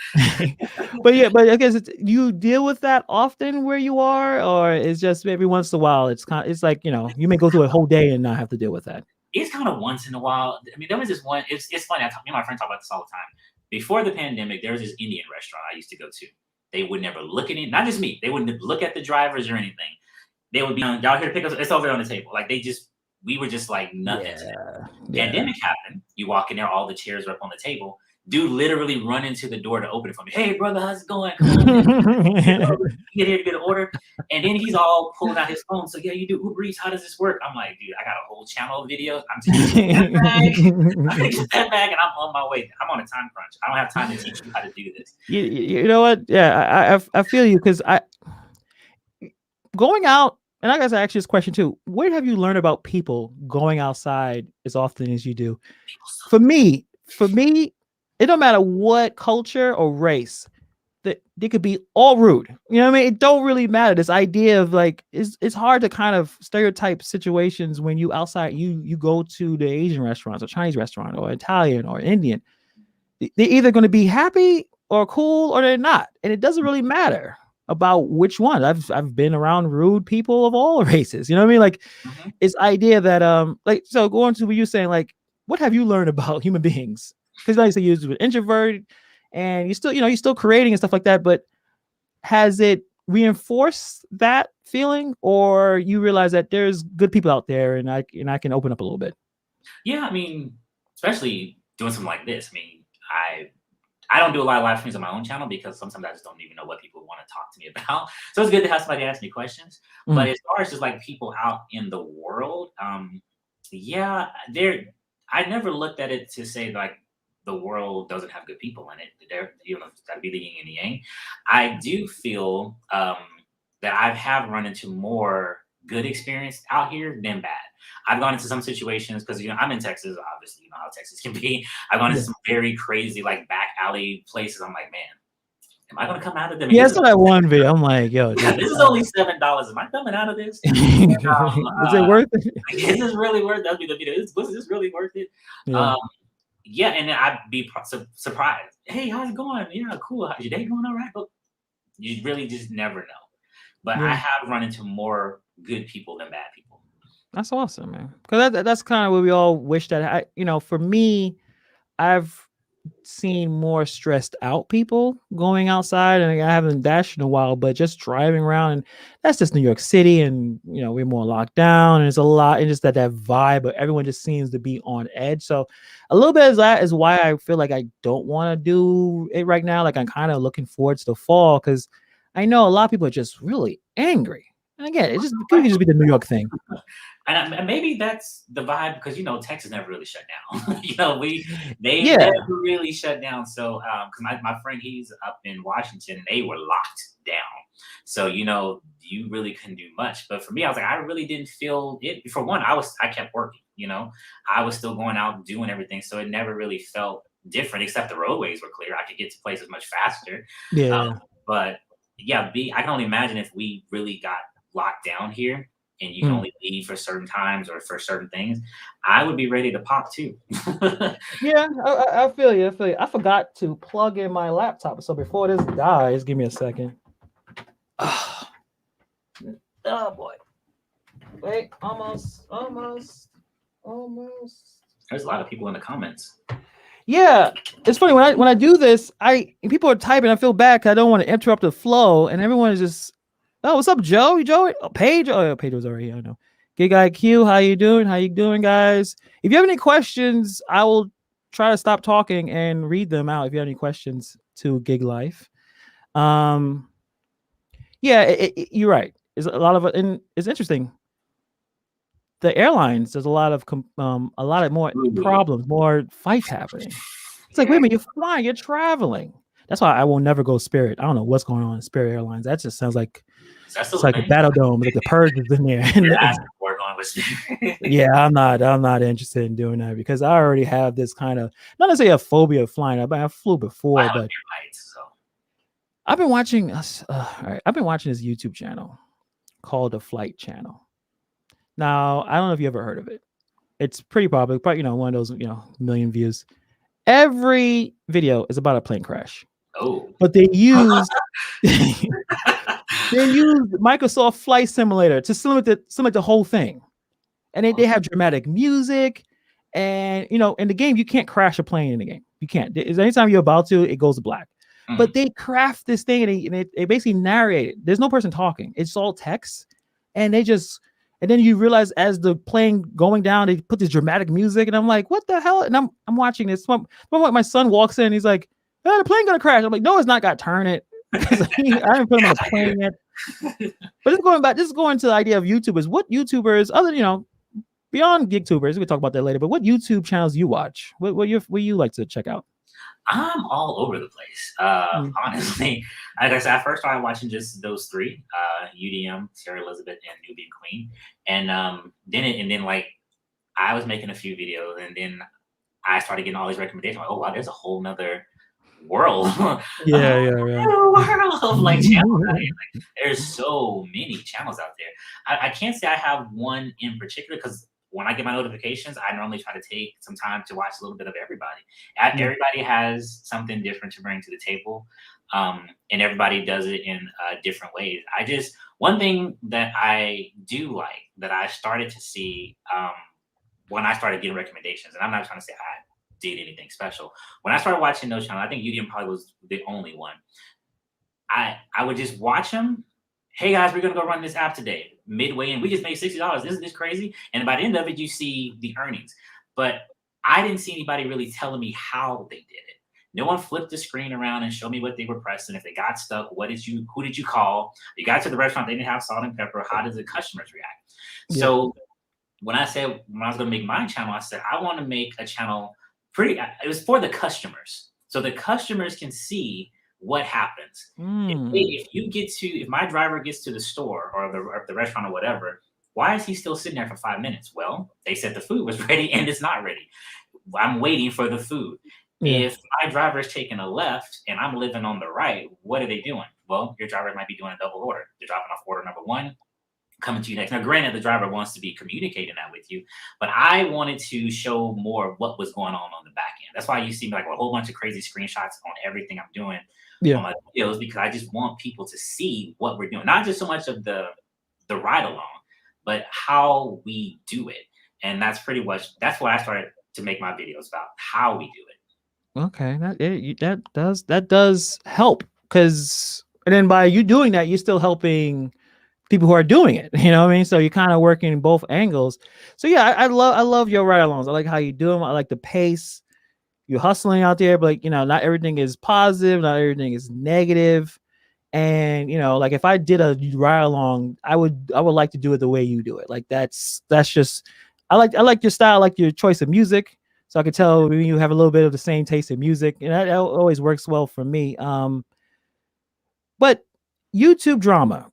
but I guess you deal with that often where you are, or it's just every once in a while. It's like you may go through a whole day and not have to deal with that. It's kind of once in a while. I mean, there was this one. It's funny. Me and my friend talk about this all the time. Before the pandemic, there was this Indian restaurant I used to go to. They would never look at it. Not just me. They wouldn't look at the drivers or anything. They would be y'all here to pick us. It's over on the table. Like we were just like nothing to them. Pandemic happened. You walk in there, all the chairs are up on the table. Dude literally run into the door to open it for me. Hey, brother, how's it going? Come on, get here to get an order. And then he's all pulling out his phone. So, yeah, you do Uber Eats. How does this work? I'm like, dude, I got a whole channel of videos. I'm taking that bag and I'm on my way. I'm on a time crunch. I don't have time to teach you how to do this. You know what? Yeah, I feel you, because going out, and I guess I ask you this question too. Where have you learned about people going outside as often as you do? For me, it don't matter what culture or race, that they could be all rude. You know what I mean? It don't really matter. This idea of like, it's hard to kind of stereotype situations when you outside, you go to the Asian restaurants or Chinese restaurant or Italian or Indian. They're either going to be happy or cool or they're not. And it doesn't really matter about which one. I've been around rude people of all races. You know what I mean? Like it's idea that so going to what you're saying, like, what have you learned about human beings? Because like I said, you're an introvert and you're still creating and stuff like that, but has it reinforced that feeling, or you realize that there's good people out there and I can open up a little bit? Yeah, I mean, especially doing something like this. I mean, I don't do a lot of live streams on my own channel because sometimes I just don't even know what people want to talk to me about. So it's good to have somebody ask me questions. But as far as just like people out in the world, I never looked at it to say like the world doesn't have good people in it. That'd be the yin and the yang. I do feel that I have run into more good experience out here than bad. I've gone into some situations because I'm in Texas, obviously, you know how Texas can be. I've gone into some very crazy like back alley places. I'm like, man, am I gonna come out of them? Yeah, that's what I want to be. I'm like, yo, this is only $7. Am I coming out of this? Is it worth it? Is this really worth it? That'd be the video. Was this really worth it? Yeah. yeah, and then I'd be surprised. Hey, how's it going? Yeah, cool. How's your day going? All right. But you really just never know. But I Yeah, have run into more good people than bad people. that's awesome, man. Because that's kind of what we all wish that for me, I've seen more stressed out people going outside, and I haven't dashed in a while, but just driving around, and that's just New York City, and we're more locked down, and it's a lot, and just that vibe, but everyone just seems to be on edge. So a little bit of that is why I feel like I don't want to do it right now. Like I'm kind of looking forward to the fall because I know a lot of people are just really angry. And again, it could just be the New York thing. And maybe that's the vibe because Texas never really shut down. They Yeah. never really shut down. So because my friend, he's up in Washington, and they were locked down. So you really couldn't do much. But for me, I was like, I really didn't feel it. For one, I kept working. I was still going out and doing everything, so it never really felt different. Except the roadways were clear. I could get to places much faster. Yeah. But yeah, I can only imagine if we really got locked down here and you can Mm. only leave for certain times or for certain things, I would be ready to pop too. Yeah, I feel you. I feel you. I forgot to plug in my laptop. So before this dies, give me a second. Oh, boy. Wait, almost. There's a lot of people in the comments. Yeah, it's funny when I do this, people are typing. I feel bad because I don't want to interrupt the flow, and everyone is just, oh, what's up, Joe? Paige? Oh, yeah, Paige was already here. I know. Gigg IQ, how you doing? How you doing, guys? If you have any questions, I will try to stop talking and read them out. If you have any questions to Gigg Life, yeah, you're right. There's a lot of it, and it's interesting. The airlines, there's a lot more problems, more fights happening. It's like, wait a minute, you're flying, you're traveling. That's why I will never go Spirit. I don't know what's going on in Spirit Airlines. That just sounds like it's like a battle dome. Like the purge is in there. Yeah, I'm not interested in doing that because I already have this kind of, not necessarily a phobia of flying. I flew before, but I've been watching I've been watching this YouTube channel called the Flight Channel. Now, I don't know if you ever heard of it. It's pretty popular, but one of those, million views. Every video is about a plane crash. Oh. But they use Microsoft Flight Simulator to simulate the whole thing. And they have dramatic music. And in the game, you can't crash a plane in the game. You can't. Anytime you're about to, it goes black. Mm-hmm. But they craft this thing and they basically narrate it. There's no person talking. It's all text. And then you realize as the plane going down, they put this dramatic music, and I'm like, what the hell? And I'm watching this. My son walks in, he's like, oh, the plane gonna crash. I'm like, no, it's not. Got turn it. I haven't put him on a plane yet. But this is going to the idea of YouTubers. What YouTubers, other beyond GigTubers, we can talk about that later. But what YouTube channels you watch? What you like to check out? I'm all over the place, honestly. Like I said, I first started watching just those three, UDM, Sarah Elizabeth, and Nubian Queen. And then like I was making a few videos, and then I started getting all these recommendations. Like, oh wow, there's a whole nother world. Yeah. World of like channels out here. Like, there's so many channels out there. I can't say I have one in particular because when I get my notifications, I normally try to take some time to watch a little bit of everybody. Everybody has something different to bring to the table, and everybody does it in different ways. One thing that I do like that I started to see when I started getting recommendations, and I'm not trying to say I did anything special. When I started watching those channels, I think UDM probably was the only one. I would just watch them. Hey guys, we're gonna go run this app today. Midway, and we just made $60. Isn't this crazy? And by the end of it, you see the earnings. But I didn't see anybody really telling me how they did it. No one flipped the screen around and showed me what they were pressing. If they got stuck, who did you call? You got to the restaurant, they didn't have salt and pepper. How does the customers react? Yeah. So when I was gonna make my channel, I said I want to make a channel it was for the customers. So the customers can see what happens. If my driver gets to the store or the restaurant or whatever, why is he still sitting there for 5 minutes? Well, they said the food was ready and it's not ready. I'm waiting for the food. Yeah. If my driver is taking a left and I'm living on the right, what are they doing? Well, your driver might be doing a double order. They're dropping off order number one, coming to you next. Now, granted, the driver wants to be communicating that with you, but I wanted to show more of what was going on the back end. That's why you see like a whole bunch of crazy screenshots on everything I'm doing Yeah. on my videos, because I just want people to see what we're doing, not just so much of the ride along, but how we do it. And that's why I started to make my videos about how we do it. Okay, that does help, because and then by you doing that, you're still helping people who are doing it. You know what I mean? So you're kind of working both angles. So yeah, I love your ride-alongs. I like how you do them. I like the pace. You're hustling out there, but like, not everything is positive, not everything is negative. And like if I did a ride along, I would like to do it the way you do it. Like that's just I like your style, I like your choice of music. So I could tell maybe you have a little bit of the same taste in music, and that always works well for me. But YouTube drama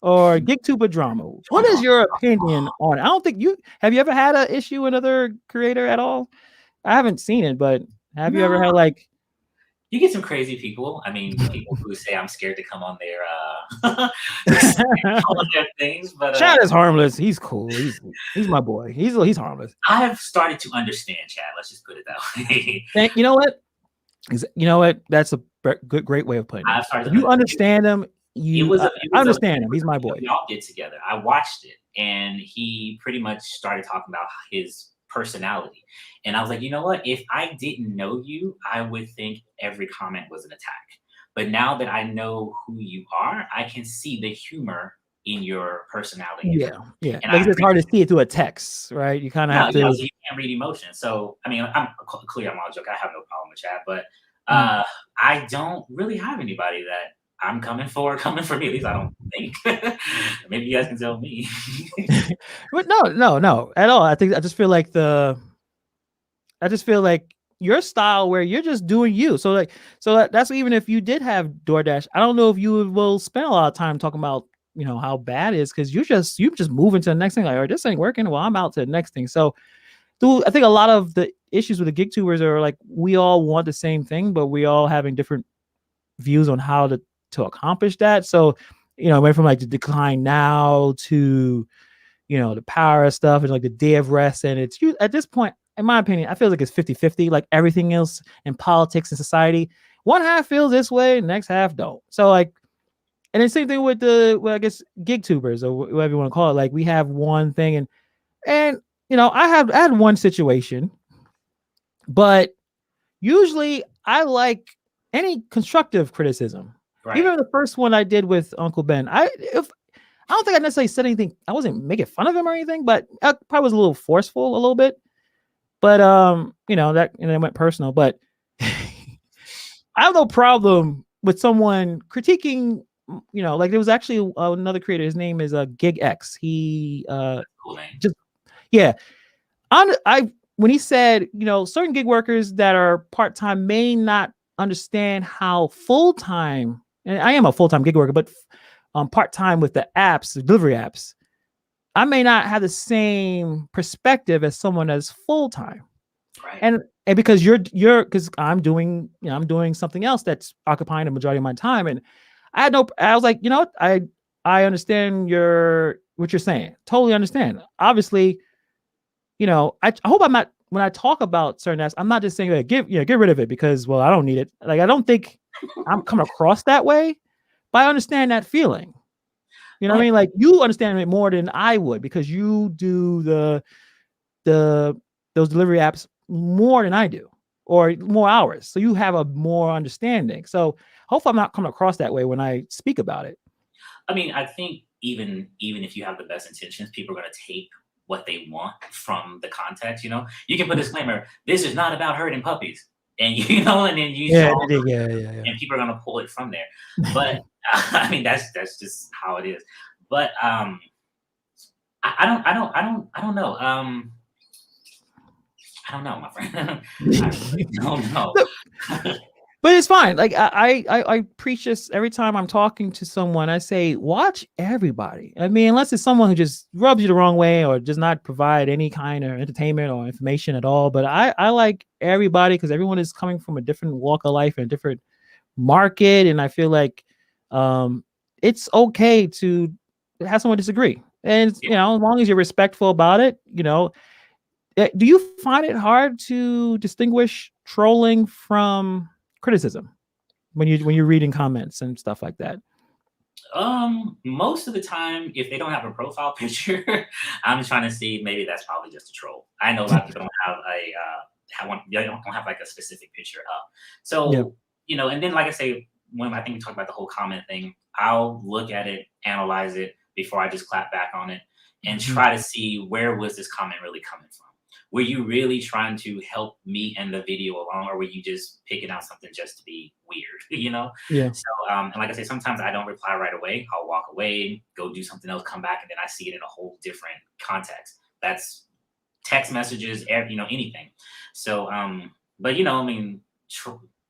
or GigTuber drama, what is your opinion on it? I don't think have you ever had an issue with another creator at all? I haven't seen it, but have you ever had like You get some crazy people. I mean, people who say I'm scared to come on their on their things, but Chad is harmless. He's cool. He's my boy. He's harmless. I have started to understand Chad. Let's just put it that way. And you know what? That's a great way of putting it. If you understand him, I understand him. He's my boy. We all get together. I watched it, and he pretty much started talking about his personality. And I was like, you know what? If I didn't know you, I would think every comment was an attack. But now that I know who you are, I can see the humor in your personality. Yeah. And it's hard to see it through a text, right? You kind of have to. You can't read emotion. So, I mean, I'm clear. I'm all joking. I have no problem with Chad, but I don't really have anybody that I'm coming for me. At least I don't think. Maybe you guys can tell me. But no, at all. I just feel like your style where you're just doing you. So that's even if you did have DoorDash, I don't know if you will spend a lot of time talking about how bad it is, because you just moving to the next thing. Like, or this ain't working. Well, I'm out to the next thing. So, I think a lot of the issues with the gig tubers are like we all want the same thing, but we all having different views on how to accomplish that. So, went from like the decline now to the power stuff and like the day of rest. And it's at this point, in my opinion, I feel like it's 50-50, like everything else in politics and society. One half feels this way, next half don't. So like, and the same thing with I guess gig tubers or whatever you want to call it. Like we have one thing and I had one situation, but usually I like any constructive criticism. Right. Even the first one I did with Uncle Ben, I don't think I necessarily said anything. I wasn't making fun of him or anything, but I probably was a little forceful a little bit. But that it went personal. But I have no problem with someone critiquing. Like there was actually another creator. His name is Gigg X. He when he said certain gig workers that are part time may not understand how full time. And I am a full time gig worker, but part time with the apps, the delivery apps, I may not have the same perspective as someone that's full time. Right. And because because I'm doing something else that's occupying the majority of my time, and I was like, I understand what you're saying. Totally understand. Obviously, I hope I'm not, when I talk about certain aspects, I'm not just saying get rid of it because, well, I don't need it. Like, I don't think I'm coming across that way, but I understand that feeling. You know what I mean? Like you understand it more than I would because you do those delivery apps more than I do, or more hours. So you have a more understanding. So hopefully I'm not coming across that way when I speak about it. I mean, I think even if you have the best intentions, people are going to take what they want from the context. You can put a disclaimer: this is not about hurting puppies, and and then you and people are going to pull it from there. But I mean, that's just how it is. But I don't know. I don't know, my friend. I don't know. But it's fine. Like I preach this every time I'm talking to someone. I say, watch everybody. I mean, unless it's someone who just rubs you the wrong way or does not provide any kind of entertainment or information at all. But I like everybody because everyone is coming from a different walk of life and a different market. And I feel like it's okay to have someone disagree. And as long as you're respectful about it, Do you find it hard to distinguish trolling from criticism when you're reading comments and stuff like that? Most of the time, if they don't have a profile picture, I'm trying to see maybe that's probably just a troll. I know a lot of people don't have a they don't have like a specific picture up. Yeah. So, and then like I say, when I think we talked about the whole comment thing, I'll look at it, analyze it before I just clap back on it and Mhm. try to see where was this comment really coming from. Were you really trying to help me and the video along, or were you just picking out something just to be weird? Yeah. So, and like I say, sometimes I don't reply right away. I'll walk away, go do something else, come back, and then I see it in a whole different context. That's text messages, anything. So, but I mean,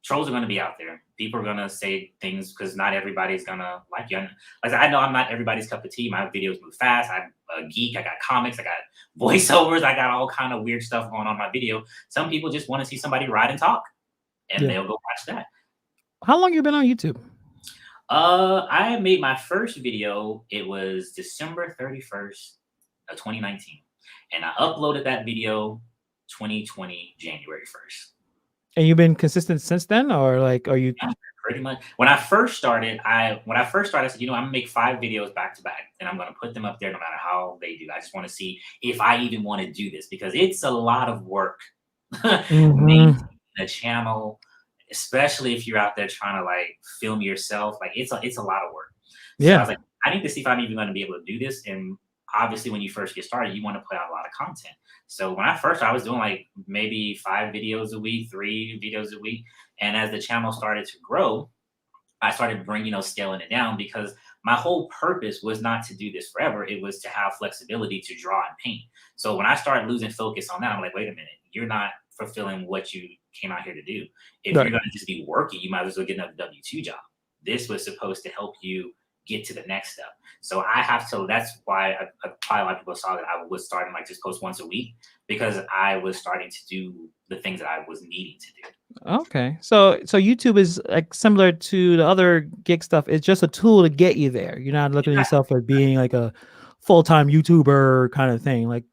trolls are going to be out there. People are going to say things because not everybody's going to like you. And like I know I'm not everybody's cup of tea. My videos move fast. I'm a geek. I got comics. I got voiceovers. I got all kind of weird stuff going on my video. Some people just want to see somebody ride and talk, and Yeah. they'll go watch that. How long you been on YouTube? I made my first video. It was December 31st of 2019, and I uploaded that video 2020 January 1st. And you've been consistent since then, or like, are you? Yeah, pretty much. When I first started, I said, I'm gonna make 5 videos back to back, and I'm gonna put them up there no matter how they do. I just want to see if I even want to do this because it's a lot of work maintaining Mhm. a channel, especially if you're out there trying to like film yourself. Like it's a lot of work. So I Yeah. was like, I need to see if I'm even going to be able to do this. And obviously, when you first get started, you want to put out a lot of content. So when I was doing like maybe 5 videos a week, 3 videos a week, and as the channel started to grow, I started bringing, scaling it down because my whole purpose was not to do this forever. It was to have flexibility to draw and paint. So when I started losing focus on that, I'm like, wait a minute, you're not fulfilling what you came out here to do. If you're Right. going to just be working, you might as well get another W-2 job. This was supposed to help you get to the next step. So that's why probably a lot of people saw that I was starting like just post once a week because I was starting to do the things that I was needing to do. Okay. So YouTube is like similar to the other gig stuff. It's just a tool to get you there. You're not looking at yourself as being like a full-time YouTuber kind of thing. Like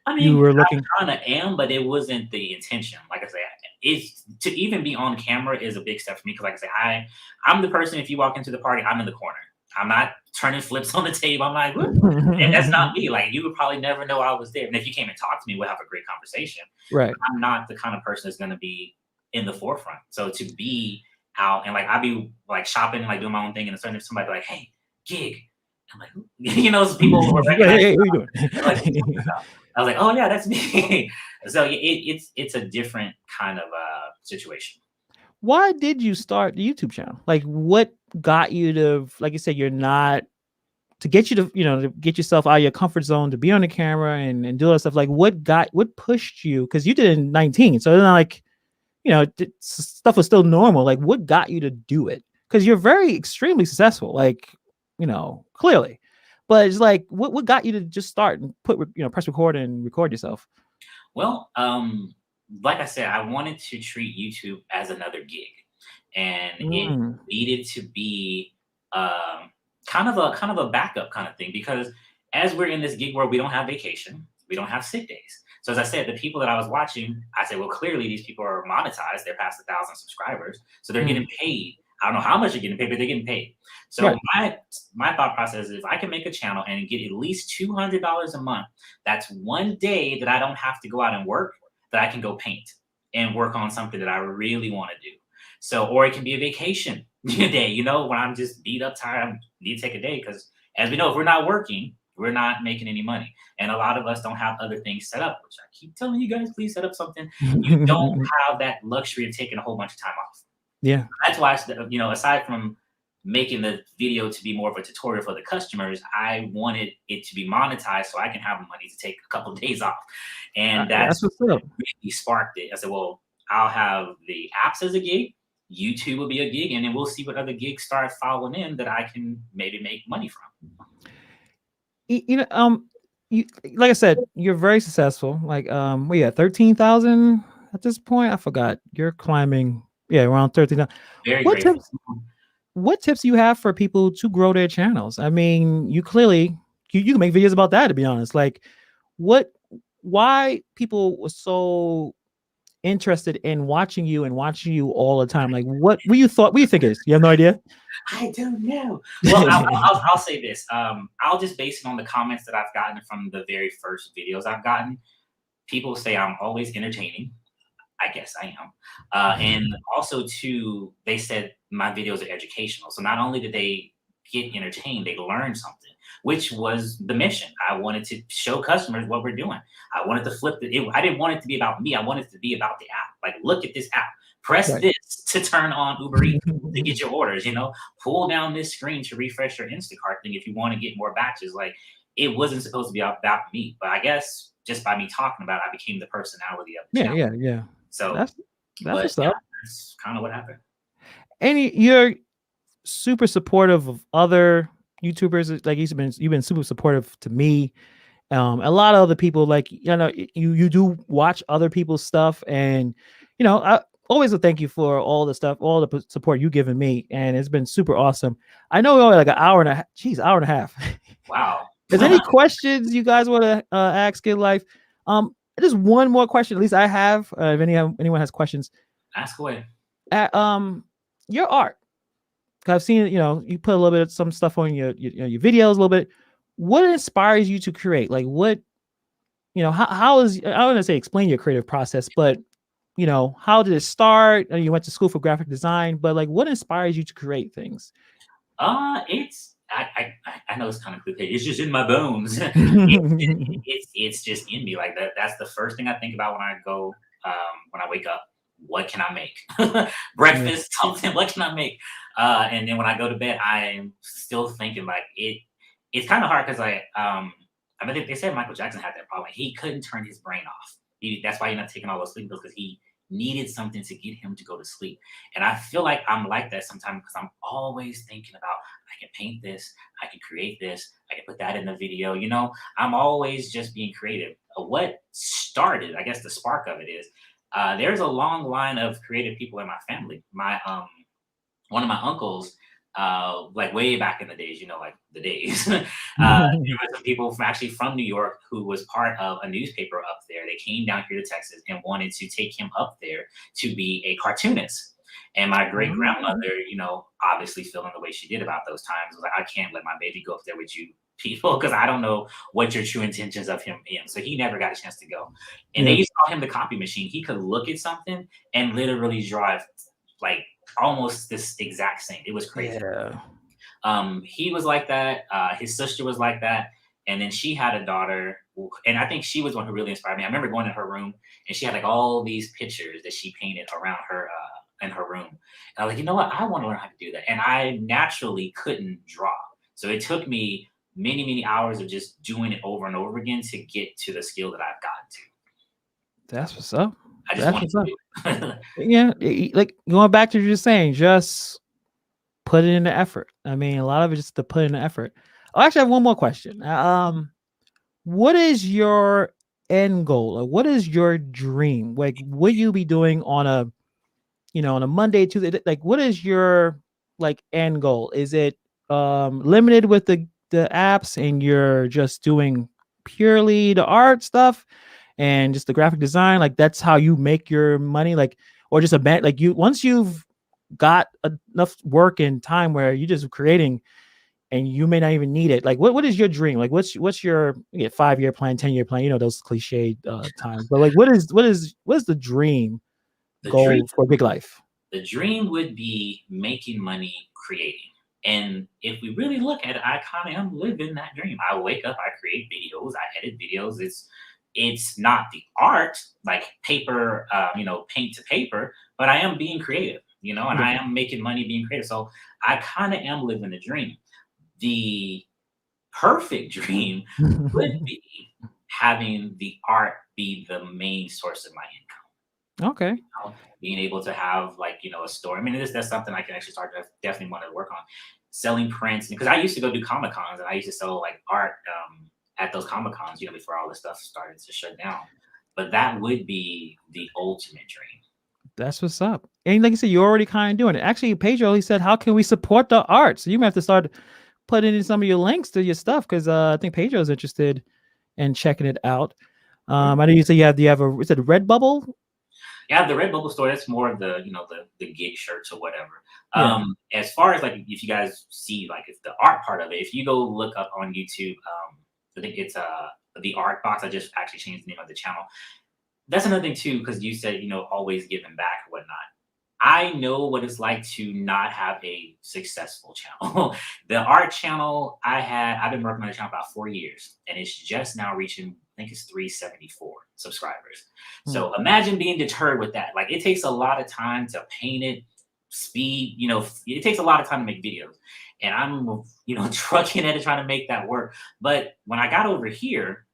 I you mean, were I looking. kind of am, but it wasn't the intention. Like I said, it's to even be on camera is a big step for me because, like I say, I'm the person. If you walk into the party, I'm in the corner. I'm not turning flips on the table. I'm like, "Woo." And that's not me. Like you would probably never know I was there. And if you came and talked to me, we'll have a great conversation. Right. I'm not the kind of person that's going to be in the forefront. So to be out and like I'd be like shopping and like doing my own thing, and suddenly somebody be like, "Hey, Gigg." I'm like, people will recognize. Hey, what you Like, doing? I was like, "Oh yeah, that's me." So it's a different kind of situation. Why did you start the YouTube channel? Like what got you to, like you said, you're not to get you to get yourself out of your comfort zone to be on the camera and do all that stuff. Like what pushed you? Because you did it in 19. So it's not like, stuff was still normal. Like what got you to do it? Because you're very extremely successful, like, clearly. But it's like what got you to just start and press record and record yourself? Well, like I said, I wanted to treat YouTube as another gig, and it Mm. needed to be um, kind of a backup kind of thing because as we're in this gig world, we don't have vacation, we don't have sick days. So as I said, the people that I was watching, I said, well, clearly these people are monetized. They're past 1,000 subscribers, so they're Mm. getting paid. I don't know how much they're getting paid, but they're getting paid. So Right. my thought process is if I can make a channel and get at least $200 a month, that's one day that I don't have to go out and work, that I can go paint and work on something that I really want to do. So, or it can be a vacation day, when I'm just beat up, tired, I need to take a day because, as we know, if we're not working, we're not making any money. And a lot of us don't have other things set up, which I keep telling you guys, please set up something. You don't have that luxury of taking a whole bunch of time off. Yeah. That's why, aside from making the video to be more of a tutorial for the customers, I wanted it to be monetized so I can have money to take a couple of days off. And That's that's what's what up. really sparked it. I said, well, I'll have the apps as a gig, YouTube will be a gig, and then we'll see what other gigs start following in that I can maybe make money from. You know, you like I said, you're very successful. Like, we at 13,000 at this point. I forgot. You're climbing, yeah, around 13,000. Very What grateful. tips? What tips do you have for people to grow their channels? I mean, you clearly you can make videos about that. To be honest, like, what? why people were so interested in watching you all the time. Like, what you thought? What do you think it is? You have no idea. I don't know. Well, I'll say this. I'll just base it on the comments that I've gotten from the very first videos I've gotten. People say I'm always entertaining. I guess I am. And also, too, they said my videos are educational. So not only did they get entertained, they learned something, which was the mission. I wanted to show customers what we're doing. I wanted to flip it. I didn't want it to be about me. I wanted it to be about the app. Like, look at this app. Press Right. this to turn on Uber Eats to get your orders. Pull down this screen to refresh your Instacart thing if you want to get more batches. Like, it wasn't supposed to be about me, but I guess just by me talking about it, I became the personality of the Yeah, channel. yeah. So, That's but what's yeah, up. that's kind of what happened. And you're super supportive of other YouTubers. Like you've been super supportive to me. A lot of other people, like you do watch other people's stuff, and I always will thank you for all the stuff, all the support you given me, and it's been super awesome. I know we're only like an hour and a half. Geez, hour and a half. Wow. Is there any questions you guys want to ask in life? Just one more question. At least I have. If anyone has questions, Ask away. Your art. I've seen you put a little bit of some stuff on your videos a little bit. What inspires you to create? Like what how is, I don't want to say explain your creative process, but how did it start? You went to school for graphic design, but like what inspires you to create things? It's I know it's kind of cliche. It's just in my bones. It's just in me. Like that. That's the first thing I think about when I wake up. What can I make? Breakfast, something. What can I make? And then when I go to bed, I'm still thinking like it. It's kind of hard because I mean they said Michael Jackson had that problem. He couldn't turn his brain off. That's why he's not taking all those sleep pills, because he needed something to get him to go to sleep. And I feel like I'm like that sometimes because I'm always thinking about, I can paint this, I can create this, I can put that in the video. I'm always just being creative. What started, I guess the spark of it is, there's a long line of creative people in my family. My one of my uncles, like way back in the days, like the days, there were some people from New York who was part of a newspaper up there. They came down here to Texas and wanted to take him up there to be a cartoonist. And my great grandmother, obviously feeling the way she did about those times, was like, I can't let my baby go up there with you people, because I don't know what your true intentions of him is. So he never got a chance to go. And they used to call him the copy machine. He could look at something and literally drive like almost this exact same. It was crazy. Yeah. He was like that. His sister was like that. And then she had a daughter, and I think she was one who really inspired me. I remember going to her room, and she had like all these pictures that she painted around her in her room. And I was like, you know what? I want to learn how to do that. And I naturally couldn't draw. So it took me many, many hours of just doing it over and over again to get to the skill that I've gotten to. That's what's up. I just wanted to do it. Yeah, like going back to what you're just saying, just put it in the effort. I mean, a lot of it just to put in the effort. I actually have one more question. What is your end goal, or what is your dream? Like, what you be doing on a, on a Monday, Tuesday? Like, what is your like end goal? Is it limited with the apps, and you're just doing purely the art stuff and just the graphic design? Like, that's how you make your money? Like, or just like once you've got enough work and time where you're just creating and you may not even need it. Like, what is your dream? Like, what's your 5-year plan, 10-year plan? Those cliche times. But like, what is the dream goal for Gigg life? The dream would be making money creating. And if we really look at it, I kind of am living that dream. I wake up, I create videos, I edit videos. It's not the art like paper, paint to paper, but I am being creative, and I am making money being creative. So I kind of am living the dream. The perfect dream would be having the art be the main source of my income. Okay. Being able to have like, a store. I mean, that's something I can actually start to definitely want to work on. Selling prints, because I used to go do Comic Cons, and I used to sell like art at those Comic Cons, before all this stuff started to shut down. But that would be the ultimate dream. That's what's up. And like you said, you're already kind of doing it. Actually, Pedro, he said, how can we support the art? So you might have to start putting in some of your links to your stuff, because I think Pedro's interested in checking it out. I know you say you have is it a Redbubble? Yeah, the Redbubble store, that's more of the, the Gigg shirts or whatever. Yeah. As far as like if you guys see like if the art part of it, if you go look up on YouTube, I think it's the art box. I just actually changed the name of the channel. That's another thing too, because you said, always giving back or whatnot. I know what it's like to not have a successful channel. The art channel I've been working on the channel about 4 years, and it's just now reaching, I think it's 374 subscribers. So imagine being deterred with that. Like it takes a lot of time to paint it, speed, it takes a lot of time to make videos. And I'm, trucking at it, trying to make that work. But when I got over here,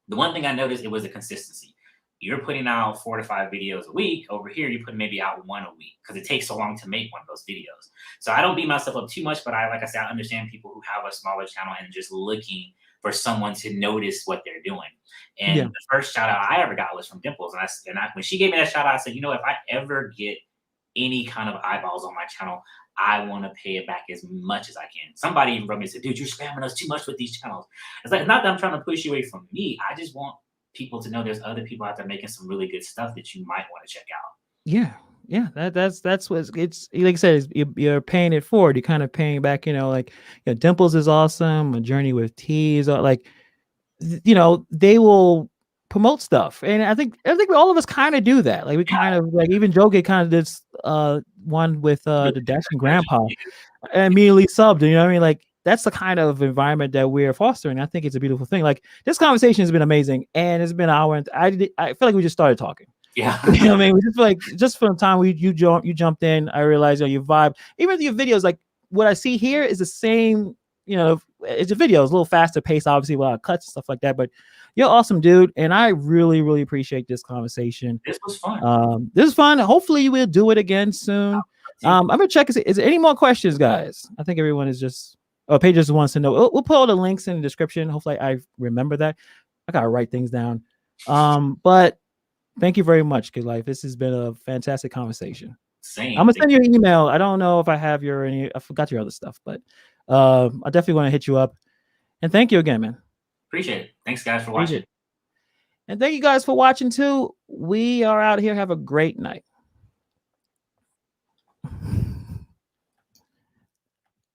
the one thing I noticed, it was the consistency. You're putting out 4 to 5 videos a week. Over here, you put maybe out 1 a week because it takes so long to make one of those videos. So I don't beat myself up too much, but like I said, I understand people who have a smaller channel and just looking for someone to notice what they're doing. And Yeah. the first shout out I ever got was from Dimples. And when she gave me that shout out, I said, if I ever get any kind of eyeballs on my channel, I want to pay it back as much as I can. Somebody even wrote me and said, dude, you're spamming us too much with these channels. It's like, not that I'm trying to push you away from me. I just want people to know there's other people out there making some really good stuff that you might want to check out. Yeah. Yeah. That's what it's like I said, you're paying it forward. You're kind of paying back, like Dimples is awesome. A Journey with Teas, like, they will promote stuff. And I think all of us kind of do that. Like we kind of like even Joe kind of did one with the Dashing Grandpa and immediately subbed. You know what I mean? Like that's the kind of environment that we're fostering. I think it's a beautiful thing. Like this conversation has been amazing, and it's been an hour. And I feel like we just started talking. Yeah, you know what I mean? We just feel like just from the time you jumped in, I realized your vibe. Even your videos, like what I see here is the same. It's a video. It's a little faster paced, obviously, with a lot of cuts and stuff like that. But you're awesome, dude, and I really, really appreciate this conversation. This was fun. This is fun. Hopefully, we'll do it again soon. I'm gonna check. Is there any more questions, guys? I think everyone is just. Oh, Paige just wants to know. We'll put all the links in the description. Hopefully, I remember that. I gotta write things down. But thank you very much, Good Life. This has been a fantastic conversation. Same. I'm gonna send you an email. I don't know if I have I forgot your other stuff, but I definitely want to hit you up. And thank you again, man. Appreciate it. Thanks, guys, for watching. And thank you guys for watching too. We are out here. Have a great night.